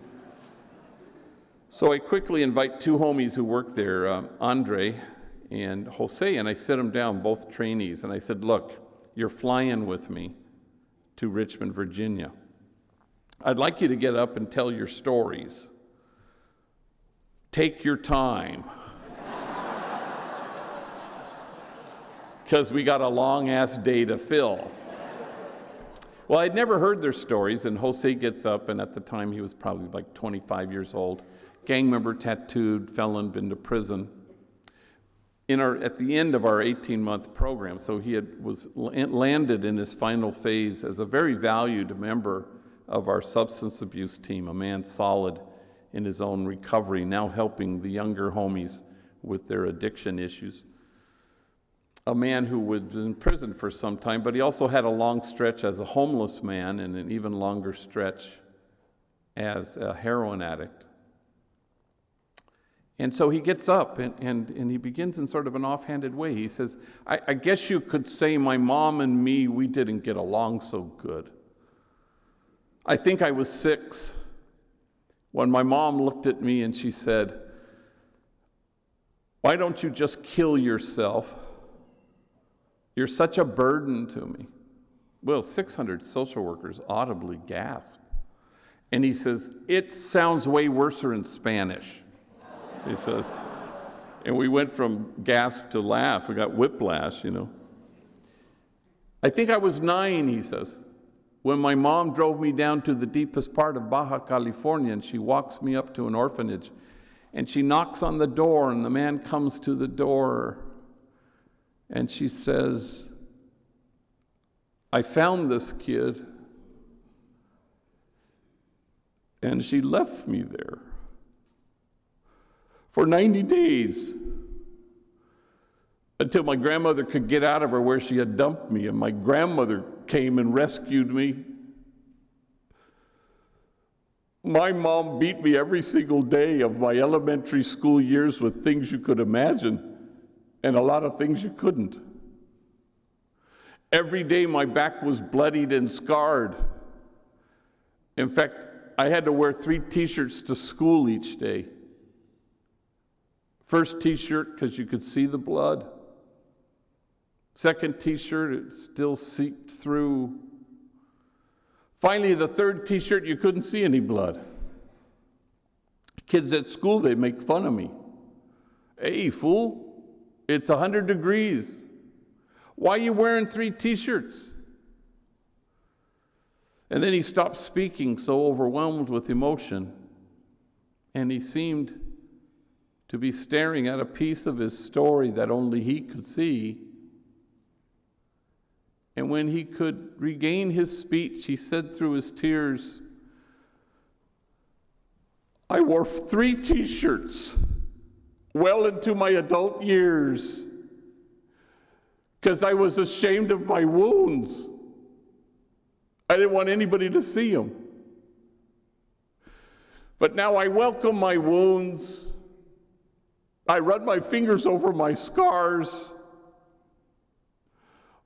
So I quickly invite 2 homies who work there, Andre and Jose, and I sit them down, both trainees, and I said, look, you're flying with me to Richmond, Virginia. I'd like you to get up and tell your stories. Take your time. Because we got a long-ass day to fill. Well, I'd never heard their stories, and Jose gets up, and at the time he was probably like 25 years old, gang member, tattooed, felon, been to prison. At the end of our 18-month program, so he was landed in his final phase as a very valued member of our substance abuse team, a man solid in his own recovery, now helping the younger homies with their addiction issues. A man who was in prison for some time, but he also had a long stretch as a homeless man and an even longer stretch as a heroin addict. And so he gets up and he begins in sort of an offhanded way. He says, I guess you could say my mom and me, we didn't get along so good. I think I was 6 when my mom looked at me and she said, why don't you just kill yourself? You're such a burden to me. Well, 600 social workers audibly gasp. And he says, "It sounds way worser in Spanish," he says. And we went from gasp to laugh. We got whiplash, I think I was 9, he says, when my mom drove me down to the deepest part of Baja California, and she walks me up to an orphanage, and she knocks on the door, and the man comes to the door, and she says, "I found this kid," and she left me there for 90 days until my grandmother could get out of her where she had dumped me, and my grandmother came and rescued me. My mom beat me every single day of my elementary school years with things you could imagine and a lot of things you couldn't. Every day my back was bloodied and scarred. In fact, I had to wear 3 t-shirts to school each day. First t-shirt, because you could see the blood. Second t-shirt, it still seeped through. Finally, the third t-shirt, you couldn't see any blood. Kids at school, they make fun of me. "Hey, fool, it's 100 degrees. Why are you wearing 3 t-shirts?" And then he stopped speaking, so overwhelmed with emotion, and he seemed to be staring at a piece of his story that only he could see. And when he could regain his speech, he said through his tears, "I wore 3 t-shirts well into my adult years because I was ashamed of my wounds. I didn't want anybody to see them. But now I welcome my wounds. I run my fingers over my scars.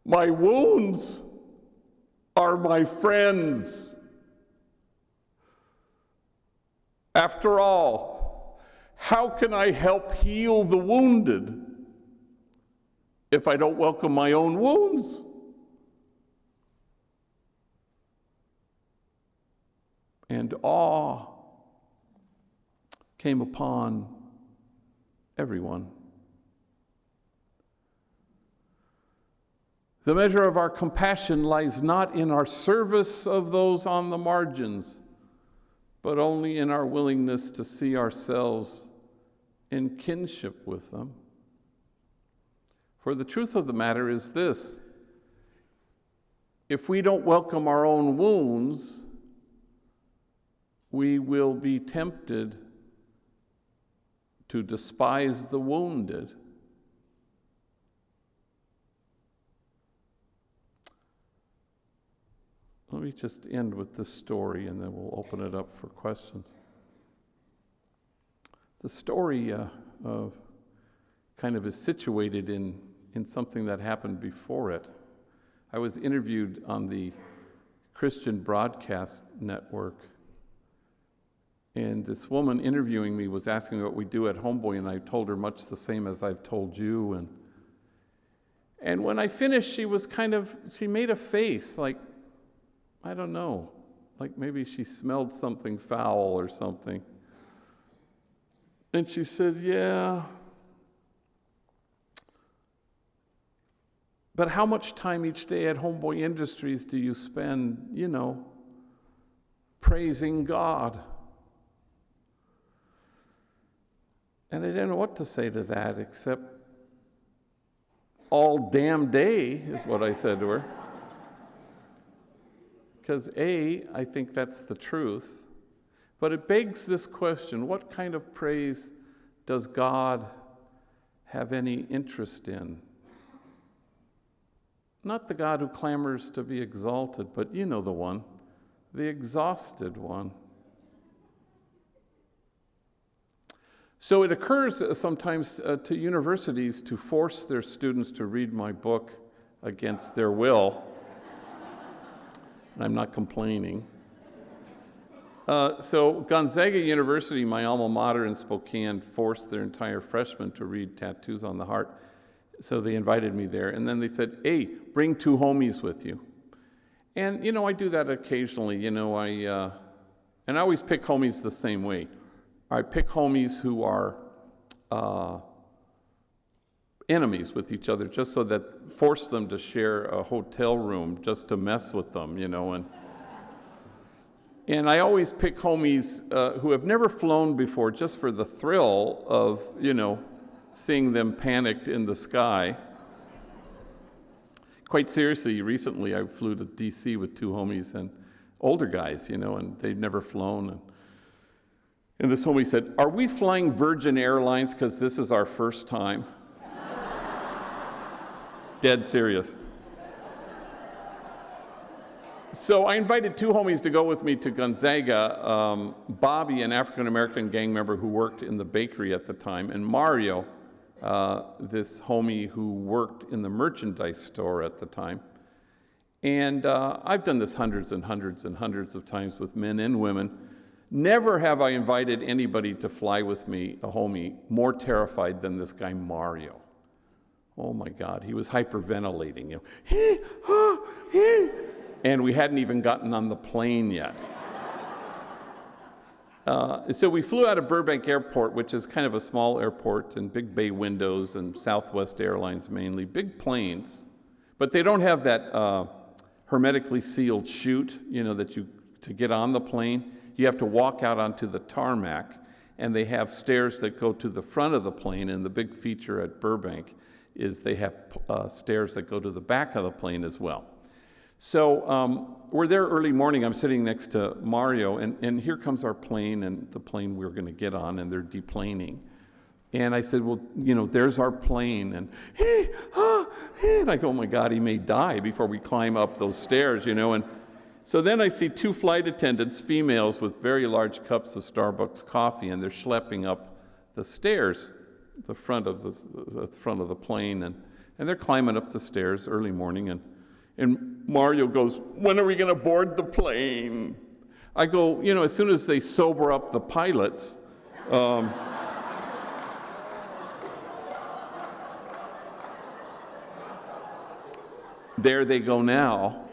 My wounds are my friends. After all, how can I help heal the wounded if I don't welcome my own wounds?" And awe came upon everyone. The measure of our compassion lies not in our service of those on the margins, but only in our willingness to see ourselves in kinship with them. For the truth of the matter is this: if we don't welcome our own wounds, we will be tempted to despise the wounded. Let me just end with this story, and then we'll open it up for questions. The story of kind of is situated in something that happened before it. I was interviewed on the Christian Broadcast Network, and this woman interviewing me was asking me what we do at Homeboy, and I told her much the same as I've told you. And when I finished, she made a face like, I don't know, like maybe she smelled something foul or something. And she said, "Yeah, but how much time each day at Homeboy Industries do you spend, praising God?" And I didn't know what to say to that, except all damn day is what I said to her. Because I think that's the truth. But it begs this question: what kind of praise does God have any interest in? Not the God who clamors to be exalted, but you know the one, the exhausted one. So it occurs sometimes to universities to force their students to read my book against their will. And I'm not complaining. So Gonzaga University, my alma mater in Spokane, forced their entire freshmen to read Tattoos on the Heart. So they invited me there. And then they said, "Hey, bring 2 homies with you." And, I do that occasionally. And I always pick homies the same way. I pick homies who are enemies with each other, just so that force them to share a hotel room just to mess with them, And I always pick homies who have never flown before, just for the thrill of, seeing them panicked in the sky. Quite seriously, recently I flew to D.C. with two homies, and older guys, and they'd never flown. And this homie said, "Are we flying Virgin Airlines because this is our first time?" Dead serious. So I invited two homies to go with me to Gonzaga, Bobby, an African-American gang member who worked in the bakery at the time, and Mario, this homie who worked in the merchandise store at the time. And I've done this hundreds and hundreds and hundreds of times with men and women. Never have I invited anybody to fly with me, a homie, more terrified than this guy Mario. Oh my God, he was hyperventilating, and we hadn't even gotten on the plane yet. So we flew out of Burbank Airport, which is kind of a small airport, and big bay windows, and Southwest Airlines mainly, big planes. But they don't have that hermetically sealed chute, to get on the plane. You have to walk out onto the tarmac, and they have stairs that go to the front of the plane, and the big feature at Burbank is they have stairs that go to the back of the plane as well. So we're there early morning. I'm sitting next to Mario, and here comes our plane, and the plane we're going to get on, and they're deplaning. And I said, well, there's our plane. And I go, oh my God, he may die before we climb up those stairs, And so then I see two flight attendants, females, with very large cups of Starbucks coffee, and they're schlepping up the stairs, the front of the plane, and they're climbing up the stairs early morning, and Mario goes, when are we going to board the plane? I go, as soon as they sober up the pilots. There they go now.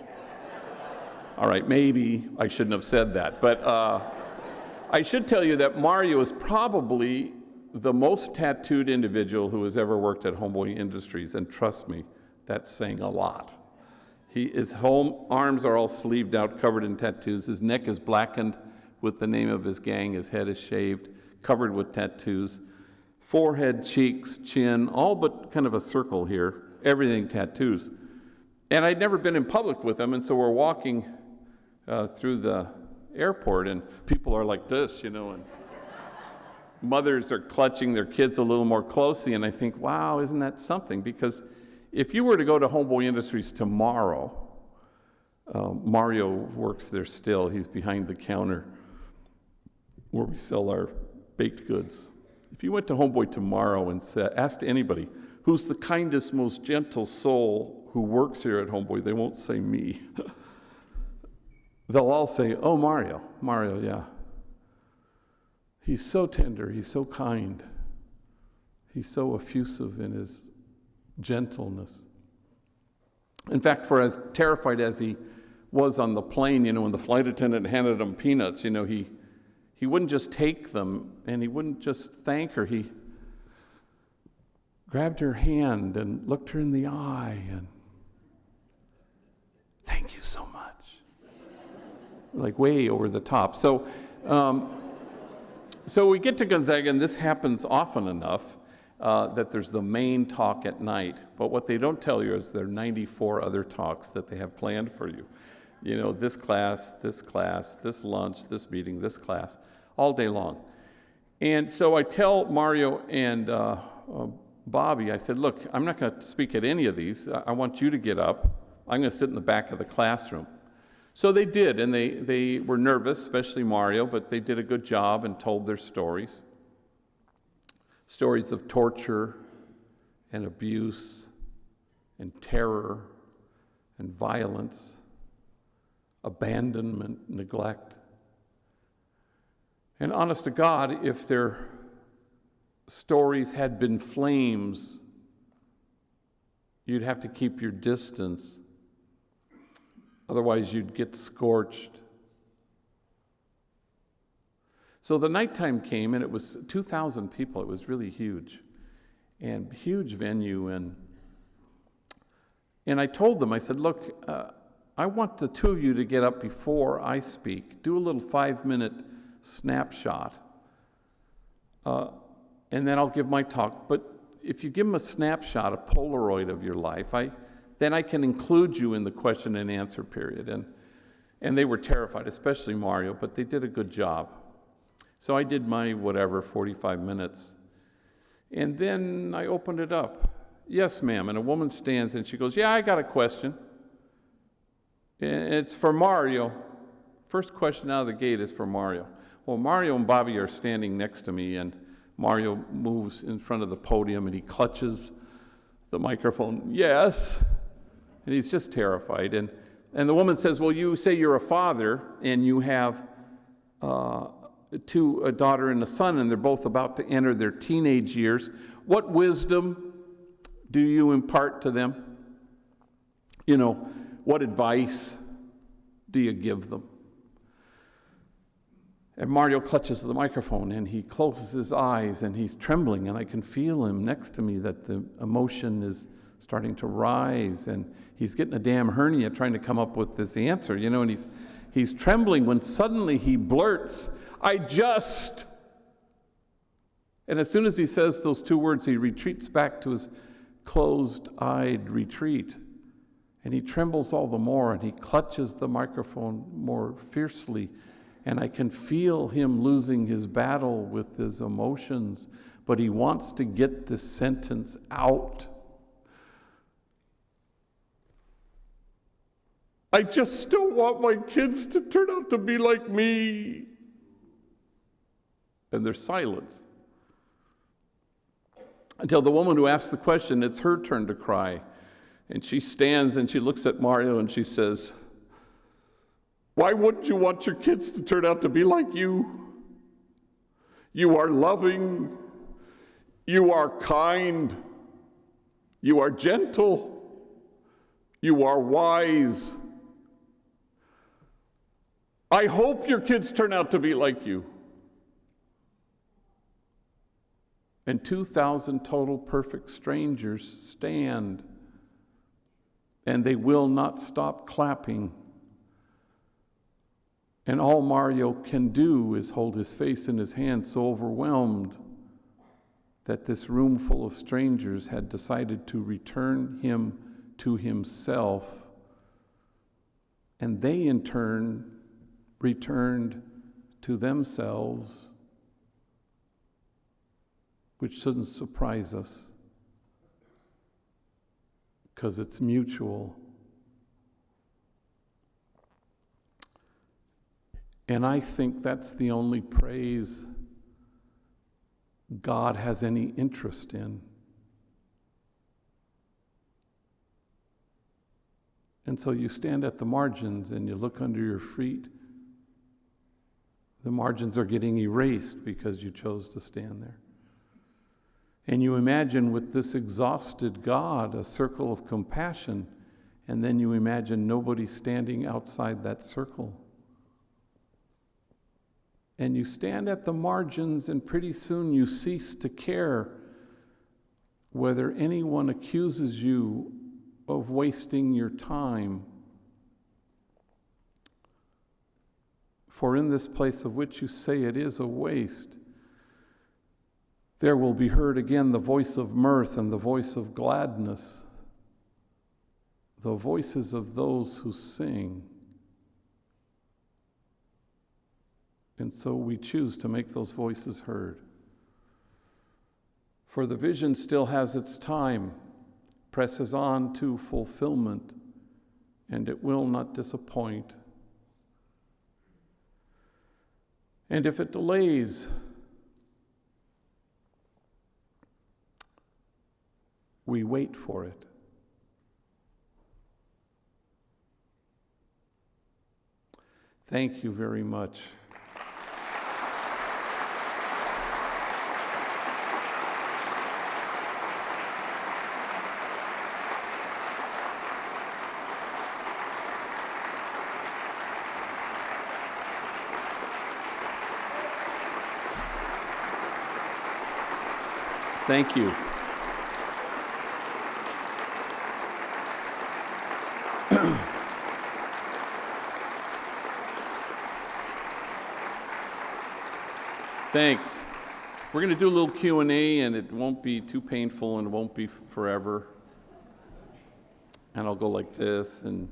All right, maybe I shouldn't have said that, but I should tell you that Mario is probably the most tattooed individual who has ever worked at Homeboy Industries, and trust me, that's saying a lot. His arms are all sleeved out, covered in tattoos. His neck is blackened with the name of his gang. His head is shaved, covered with tattoos. Forehead, cheeks, chin, all but kind of a circle here. Everything tattoos. And I'd never been in public with him, and so we're walking through the airport, and people are like this, and mothers are clutching their kids a little more closely, and I think, wow, isn't that something? Because if you were to go to Homeboy Industries tomorrow, Mario works there still. He's behind the counter where we sell our baked goods. If you went to Homeboy tomorrow and asked anybody, who's the kindest, most gentle soul who works here at Homeboy, they won't say me. They'll all say, oh, Mario, yeah. He's so tender, he's so kind. He's so effusive in his gentleness. In fact, for as terrified as he was on the plane, when the flight attendant handed him peanuts, he wouldn't just take them and he wouldn't just thank her. He grabbed her hand and looked her in the eye and, thank you so much. Like way over the top. So we get to Gonzaga, and this happens often enough that there's the main talk at night. But what they don't tell you is there are 94 other talks that they have planned for you. This class, this lunch, this meeting, this class, all day long. And so I tell Mario and Bobby, I said, look, I'm not going to speak at any of these. I want you to get up. I'm going to sit in the back of the classroom. So they did, and they were nervous, especially Mario, but they did a good job and told their stories. Stories of torture and abuse and terror and violence, abandonment, neglect. And honest to God, if their stories had been flames, you'd have to keep your distance. Otherwise, you'd get scorched. So the nighttime came, and it was 2,000 people. It was really huge, and huge venue. And I told them, I said, look, I want the two of you to get up before I speak, do a little 5-minute snapshot, and then I'll give my talk. But if you give them a snapshot, a Polaroid of your life, then I can include you in the question and answer period. And they were terrified, especially Mario, but they did a good job. So I did my 45 minutes. And then I opened it up. Yes, ma'am. And a woman stands and she goes, yeah, I got a question. And it's for Mario. First question out of the gate is for Mario. Well, Mario and Bobby are standing next to me, and Mario moves in front of the podium and he clutches the microphone. Yes. And he's just terrified. And the woman says, well, you say you're a father and you have a daughter and a son, and they're both about to enter their teenage years. What wisdom do you impart to them? What advice do you give them? And Mario clutches the microphone and he closes his eyes and he's trembling, and I can feel him next to me that the emotion is starting to rise, and he's getting a damn hernia trying to come up with this answer, and he's trembling when suddenly he blurts, and as soon as he says those two words, he retreats back to his closed-eyed retreat, and he trembles all the more, and he clutches the microphone more fiercely, and I can feel him losing his battle with his emotions, but he wants to get this sentence out. I just still want my kids to turn out to be like me. And there's silence. Until the woman who asked the question, it's her turn to cry. And she stands and she looks at Mario and she says, why wouldn't you want your kids to turn out to be like you? You are loving. You are kind. You are gentle. You are wise. I hope your kids turn out to be like you. And 2,000 total perfect strangers stand, and they will not stop clapping. And all Mario can do is hold his face in his hands, so overwhelmed that this room full of strangers had decided to return him to himself, and they in turn returned to themselves, which shouldn't surprise us because it's mutual. And I think that's the only praise God has any interest in. And so you stand at the margins and you look under your feet. The margins are getting erased because you chose to stand there. And you imagine with this exhausted God a circle of compassion, and then you imagine nobody standing outside that circle. And you stand at the margins, and pretty soon you cease to care whether anyone accuses you of wasting your time. For in this place of which you say it is a waste, there will be heard again the voice of mirth and the voice of gladness, the voices of those who sing. And so we choose to make those voices heard. For the vision still has its time, presses on to fulfillment, and it will not disappoint. And if it delays, we wait for it. Thank you very much. Thank you. Thanks. We're going to do a little Q&A, and it won't be too painful, and it won't be forever. And I'll go like this, and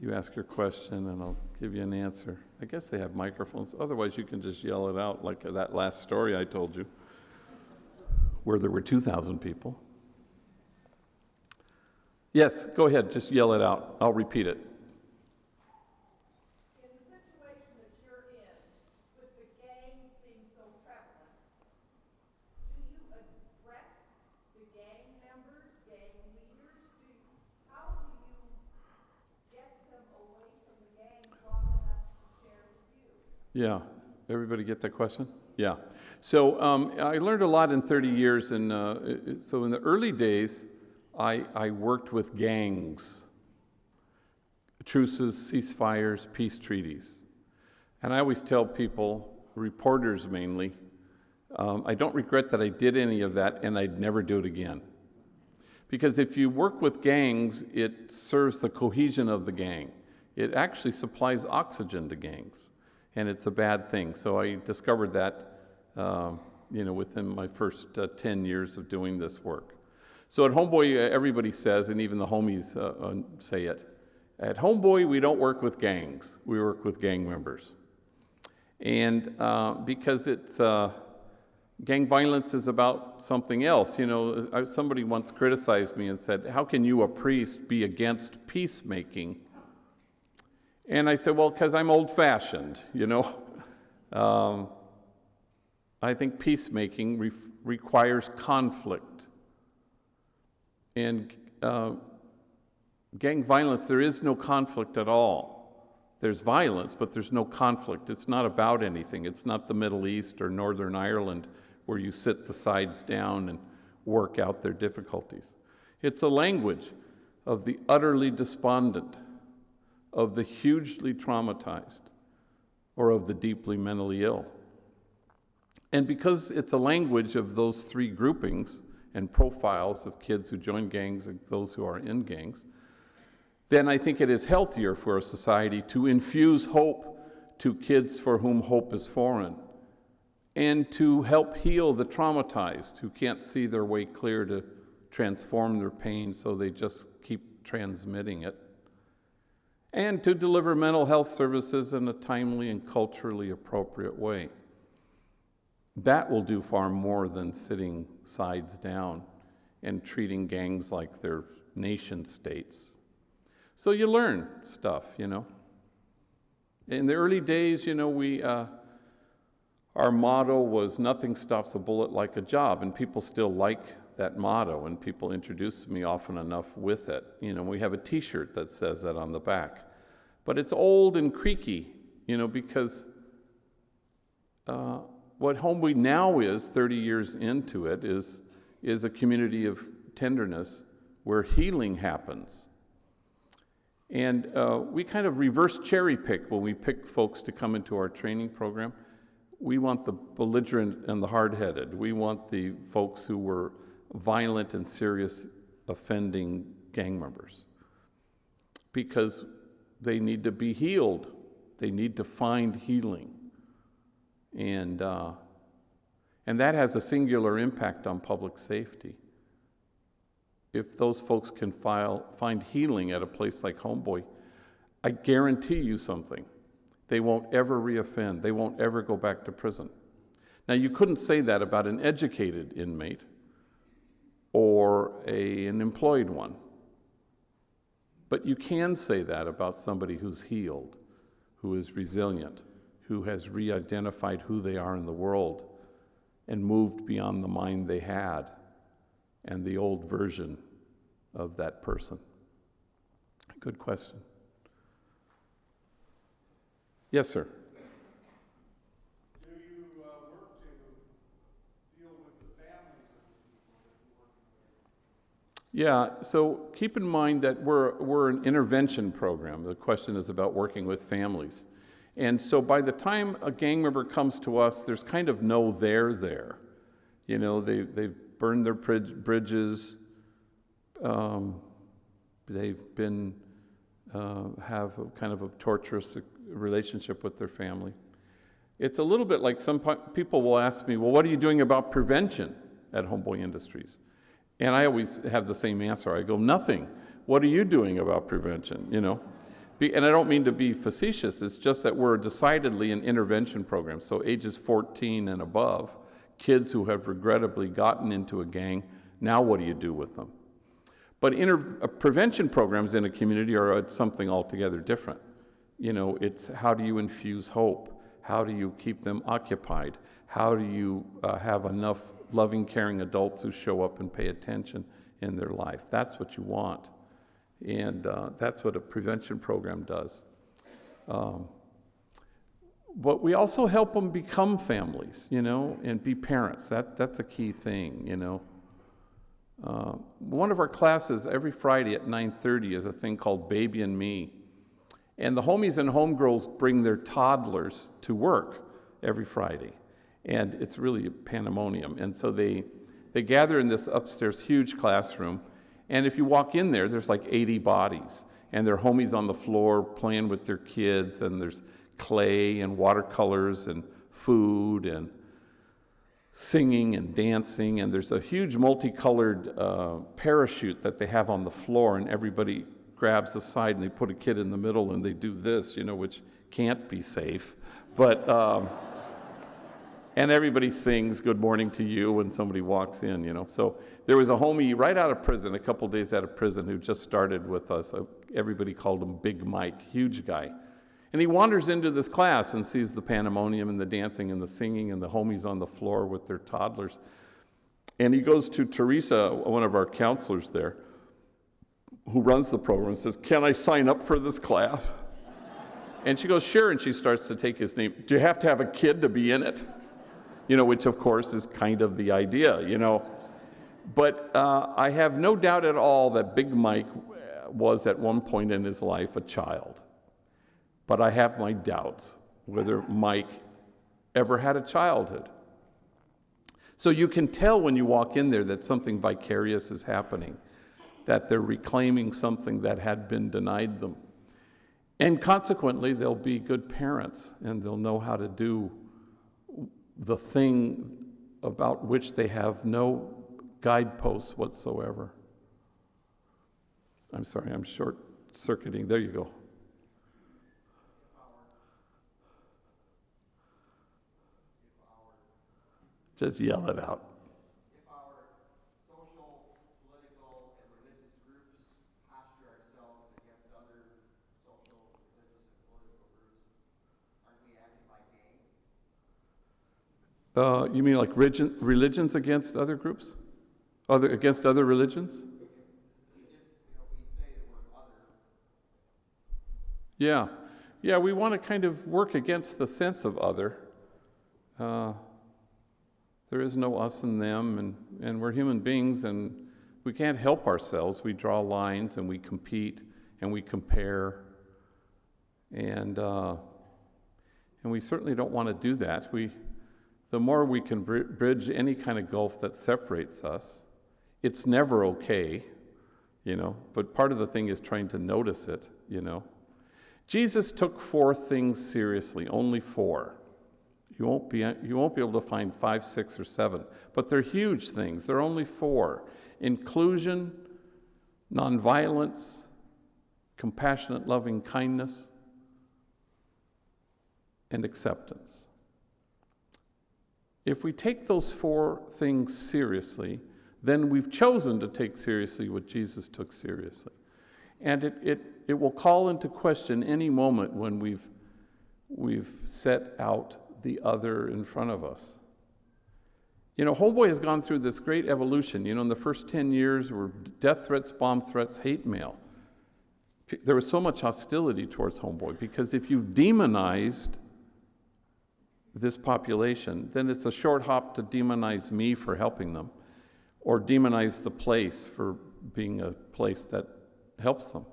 you ask your question, and I'll give you an answer. I guess they have microphones. Otherwise, you can just yell it out like that last story I told you, where there were 2,000 people. Yes, go ahead. Just yell it out. I'll repeat it. In the situation that you're in, with the gangs being so prevalent, do you address the gang members, gang leaders? How do you get them away from the gangs long enough to share with you? Yeah. Everybody get that question? Yeah. So I learned a lot in 30 years, and so in the early days, I worked with gangs, truces, ceasefires, peace treaties. And I always tell people, reporters mainly, I don't regret that I did any of that, and I'd never do it again. Because if you work with gangs, it serves the cohesion of the gang. It actually supplies oxygen to gangs, and it's a bad thing. So I discovered that within my first 10 years of doing this work. So at Homeboy, everybody says, and even the homies say it, at Homeboy, we don't work with gangs. We work with gang members. And because it's gang violence is about something else. Somebody once criticized me and said, how can you, a priest, be against peacemaking? And I said, well, because I'm old-fashioned, I think peacemaking requires conflict. And gang violence, there is no conflict at all. There's violence, but there's no conflict. It's not about anything. It's not the Middle East or Northern Ireland where you sit the sides down and work out their difficulties. It's a language of the utterly despondent, of the hugely traumatized, or of the deeply mentally ill. And because it's a language of those three groupings and profiles of kids who join gangs and those who are in gangs, then I think it is healthier for a society to infuse hope to kids for whom hope is foreign, and to help heal the traumatized who can't see their way clear to transform their pain, so they just keep transmitting it, and to deliver mental health services in a timely and culturally appropriate way. That will do far more than sitting sides down and treating gangs like they're nation states. So you learn stuff, In the early days, our motto was nothing stops a bullet like a job, and people still like that motto, and people introduce me often enough with it. We have a t-shirt that says that on the back. But it's old and creaky, because what Homeboy now is, 30 years into it, is a community of tenderness where healing happens. And we kind of reverse cherry pick when we pick folks to come into our training program. We want the belligerent and the hard-headed. We want the folks who were violent and serious offending gang members, because they need to be healed. They need to find healing. And that has a singular impact on public safety. If those folks can find healing at a place like Homeboy, I guarantee you something. They won't ever reoffend. They won't ever go back to prison. Now, you couldn't say that about an educated inmate or an employed one. But you can say that about somebody who's healed, who is resilient, who has re-identified who they are in the world and moved beyond the mind they had and the old version of that person. Good question. Yes, sir. Do you work to deal with the families of the people that you're working with? Yeah, so keep in mind that we're an intervention program. The question is about working with families. And so by the time a gang member comes to us, there's kind of no there there. You know, they've burned their bridges. They've been have a kind of a torturous relationship with their family. It's a little bit like some people will ask me, well, what are you doing about prevention at Homeboy Industries? And I always have the same answer. I go, nothing. What are you doing about prevention, you know? And I don't mean to be facetious. It's just that we're decidedly an intervention program. So ages 14 and above, kids who have regrettably gotten into a gang, now what do you do with them? But prevention programs in a community are something altogether different. You know, it's how do you infuse hope? How do you keep them occupied? How do you have enough loving, caring adults who show up and pay attention in their life? That's what you want. And that's what a prevention program does. But we also help them become families, you know, and be parents. That's a key thing, you know. One of our classes every Friday at 9:30 is a thing called Baby and Me. And the homies and homegirls bring their toddlers to work every Friday. And it's really a pandemonium. And so they gather in this upstairs huge classroom. And if you walk in there, there's like 80 bodies. And there are homies on the floor playing with their kids. And there's clay and watercolors and food and singing and dancing. And there's a huge multicolored parachute that they have on the floor. And everybody grabs a side and they put a kid in the middle and they do this, you know, which can't be safe. But, and everybody sings good morning to you when somebody walks in, you know. So there was a homie right out of prison, a couple days out of prison, who just started with us. Everybody called him Big Mike, huge guy. And he wanders into this class and sees the pandemonium and the dancing and the singing and the homies on the floor with their toddlers. And he goes to Teresa, one of our counselors there, who runs the program, and says, "Can I sign up for this class?" And she goes, "Sure," and she starts to take his name. "Do you have to have a kid to be in it?" You know, which of course is kind of the idea, you know. But I have no doubt at all that Big Mike was at one point in his life a child. But I have my doubts whether Mike ever had a childhood. So you can tell when you walk in there that something vicarious is happening, that they're reclaiming something that had been denied them. And consequently, they'll be good parents, and they'll know how to do the thing about which they have no guideposts whatsoever. I'm sorry, I'm short-circuiting. There you go. Just yell it out. If our social, political, and religious groups posture ourselves against other social, religious, and political groups, aren't we acting like gangs? You mean like religions against other groups? Against other religions? We say the word other. Yeah, we want to kind of work against the sense of other. There is no us and them, and we're human beings, and we can't help ourselves. We draw lines, and we compete, and we compare, and we certainly don't want to do that. The more we can bridge any kind of gulf that separates us, it's never okay, you know, but part of the thing is trying to notice it, you know. Jesus took 4 things seriously, only 4. You won't be able to find 5, 6, or 7, but they're huge things. They're only 4. Inclusion, nonviolence, compassionate, loving kindness, and acceptance. If we take those 4 things seriously, then we've chosen to take seriously what Jesus took seriously. And it will call into question any moment when we've set out the other in front of us. You know, Homeboy has gone through this great evolution. You know, in the first 10 years were death threats, bomb threats, hate mail. There was so much hostility towards Homeboy because if you've demonized this population, then it's a short hop to demonize me for helping them or demonize the place for being a place that helps them.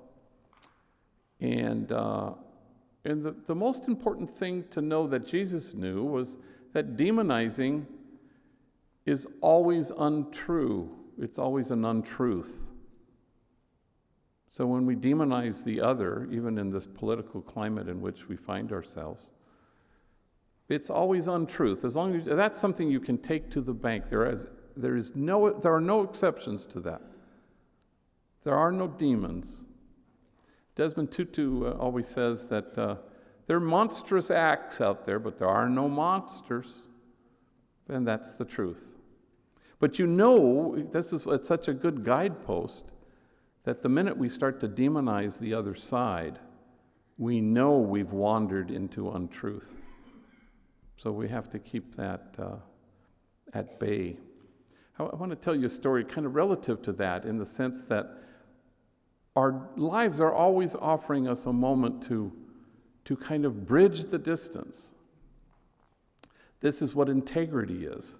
And the most important thing to know that Jesus knew was that demonizing is always untrue. It's always an untruth. So when we demonize the other, even in this political climate in which we find ourselves, it's always untruth. As long as that's something you can take to the bank. There are no exceptions to that. There are no demons. Desmond Tutu always says that there are monstrous acts out there, but there are no monsters. And that's the truth. But it's such a good guidepost that the minute we start to demonize the other side, we know we've wandered into untruth. So we have to keep that at bay. I want to tell you a story kind of relative to that, in the sense that our lives are always offering us a moment to kind of bridge the distance. This is what integrity is,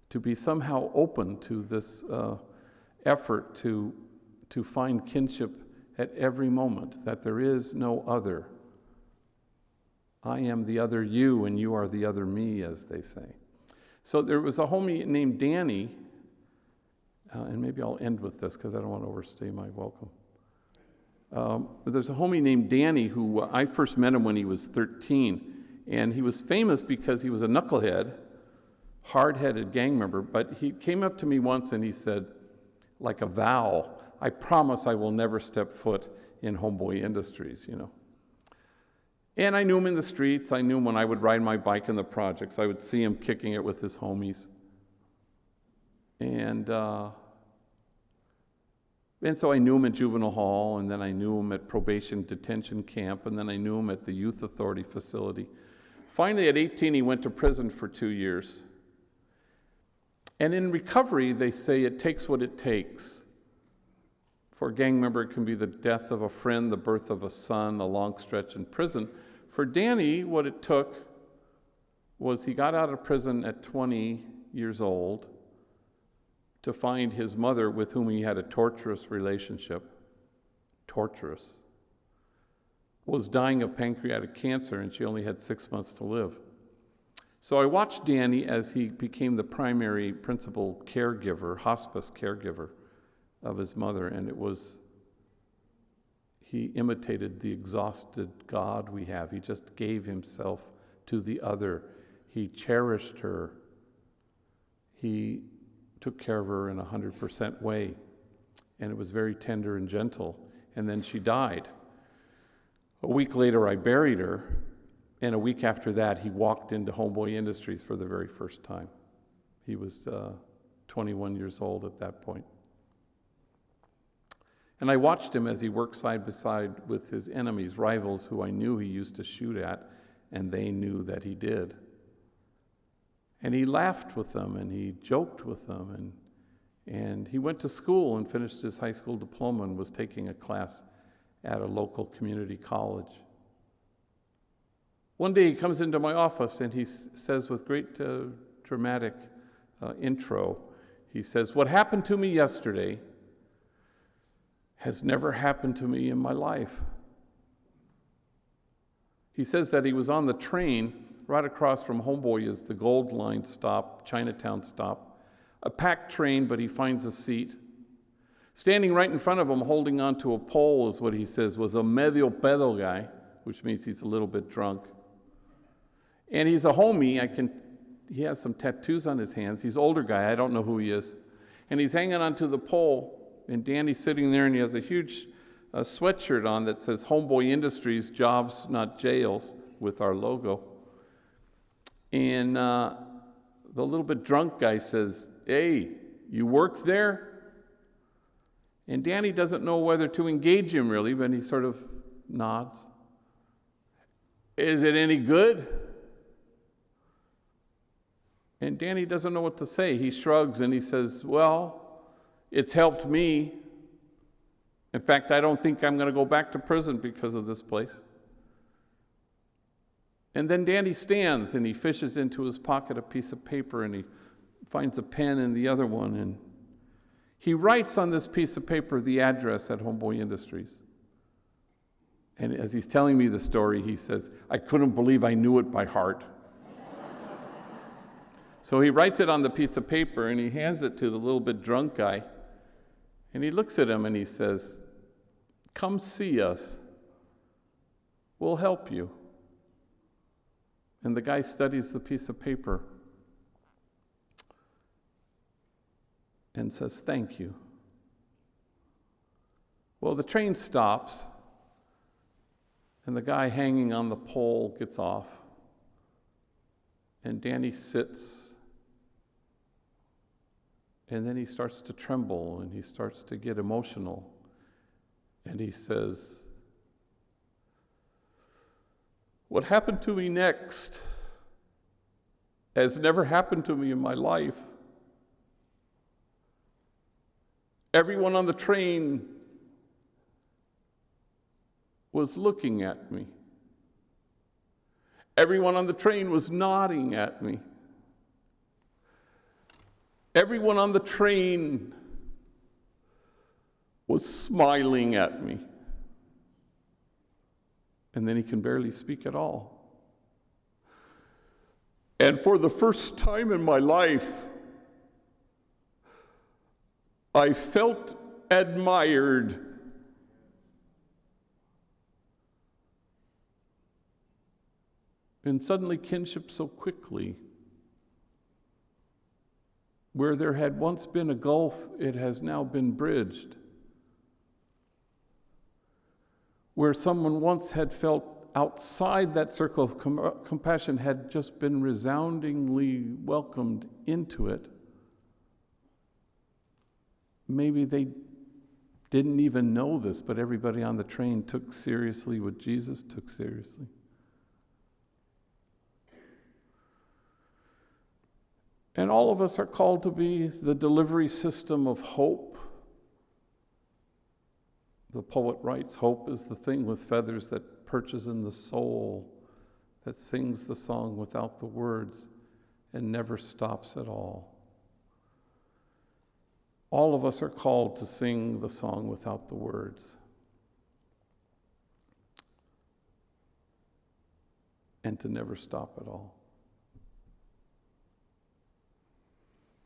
to be somehow open to this effort to find kinship at every moment, that there is no other. I am the other you, and you are the other me, as they say. So there was a homie named Danny, and maybe I'll end with this because I don't want to overstay my welcome. There's a homie named Danny who I first met him when he was 13, and he was famous because he was a knucklehead, hard-headed gang member, but he came up to me once and he said, like a vow, I promise I will never step foot in Homeboy Industries, And I knew him in the streets. I knew him when I would ride my bike in the projects. I would see him kicking it with his homies. And so I knew him at juvenile hall, and then I knew him at probation detention camp, and then I knew him at the youth authority facility. Finally, at 18, he went to prison for 2 years. And in recovery, they say it takes what it takes. For a gang member, it can be the death of a friend, the birth of a son, a long stretch in prison. For Danny, what it took was he got out of prison at 20 years old to find his mother, with whom he had a torturous relationship, was dying of pancreatic cancer, and she only had 6 months to live. So I watched Danny as he became the primary principal caregiver, hospice caregiver of his mother, and he imitated the exhausted God we have. He just gave himself to the other. He cherished her. He took care of her in 100% way, and it was very tender and gentle. And then she died. A week later, I buried her, and a week after that, he walked into Homeboy Industries for the very first time. He was 21 years old at that point. And I watched him as he worked side by side with his enemies, rivals who I knew he used to shoot at, and they knew that he did. And he laughed with them, and he joked with them, and he went to school and finished his high school diploma and was taking a class at a local community college. One day he comes into my office and he says with great dramatic intro, he says, "What happened to me yesterday has never happened to me in my life." He says that he was on the train right across from Homeboy is the Gold Line stop, Chinatown stop, a packed train, but he finds a seat. Standing right in front of him, holding onto a pole, is what he says was a medio pedo guy, which means he's a little bit drunk. And he's a homie. He has some tattoos on his hands. He's an older guy. I don't know who he is. And he's hanging onto the pole. And Danny's sitting there, and he has a huge sweatshirt on that says Homeboy Industries, jobs, not jails, with our logo. And the little bit drunk guy says, "Hey, you work there?" And Danny doesn't know whether to engage him really, but he sort of nods. "Is it any good?" And Danny doesn't know what to say. He shrugs and he says, "Well, it's helped me. In fact, I don't think I'm going to go back to prison because of this place." And then Danny stands and he fishes into his pocket a piece of paper and he finds a pen in the other one, and he writes on this piece of paper the address at Homeboy Industries. And as he's telling me the story, he says, "I couldn't believe I knew it by heart." So he writes it on the piece of paper and he hands it to the little bit drunk guy. And he looks at him and he says, "Come see us. We'll help you." And the guy studies the piece of paper and says, "Thank you." Well, the train stops, and the guy hanging on the pole gets off, and Danny sits, and then he starts to tremble, and he starts to get emotional, and he says, "What happened to me next has never happened to me in my life. Everyone on the train was looking at me. Everyone on the train was nodding at me. Everyone on the train was smiling at me." And then he can barely speak at all. "And for the first time in my life, I felt admired." And suddenly kinship so quickly. Where there had once been a gulf, it has now been bridged. Where someone once had felt outside that circle of compassion had just been resoundingly welcomed into it. Maybe they didn't even know this, but everybody on the train took seriously what Jesus took seriously. And all of us are called to be the delivery system of hope. The poet writes, "Hope is the thing with feathers that perches in the soul, that sings the song without the words and never stops at all." All of us are called to sing the song without the words and to never stop at all.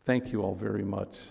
Thank you all very much.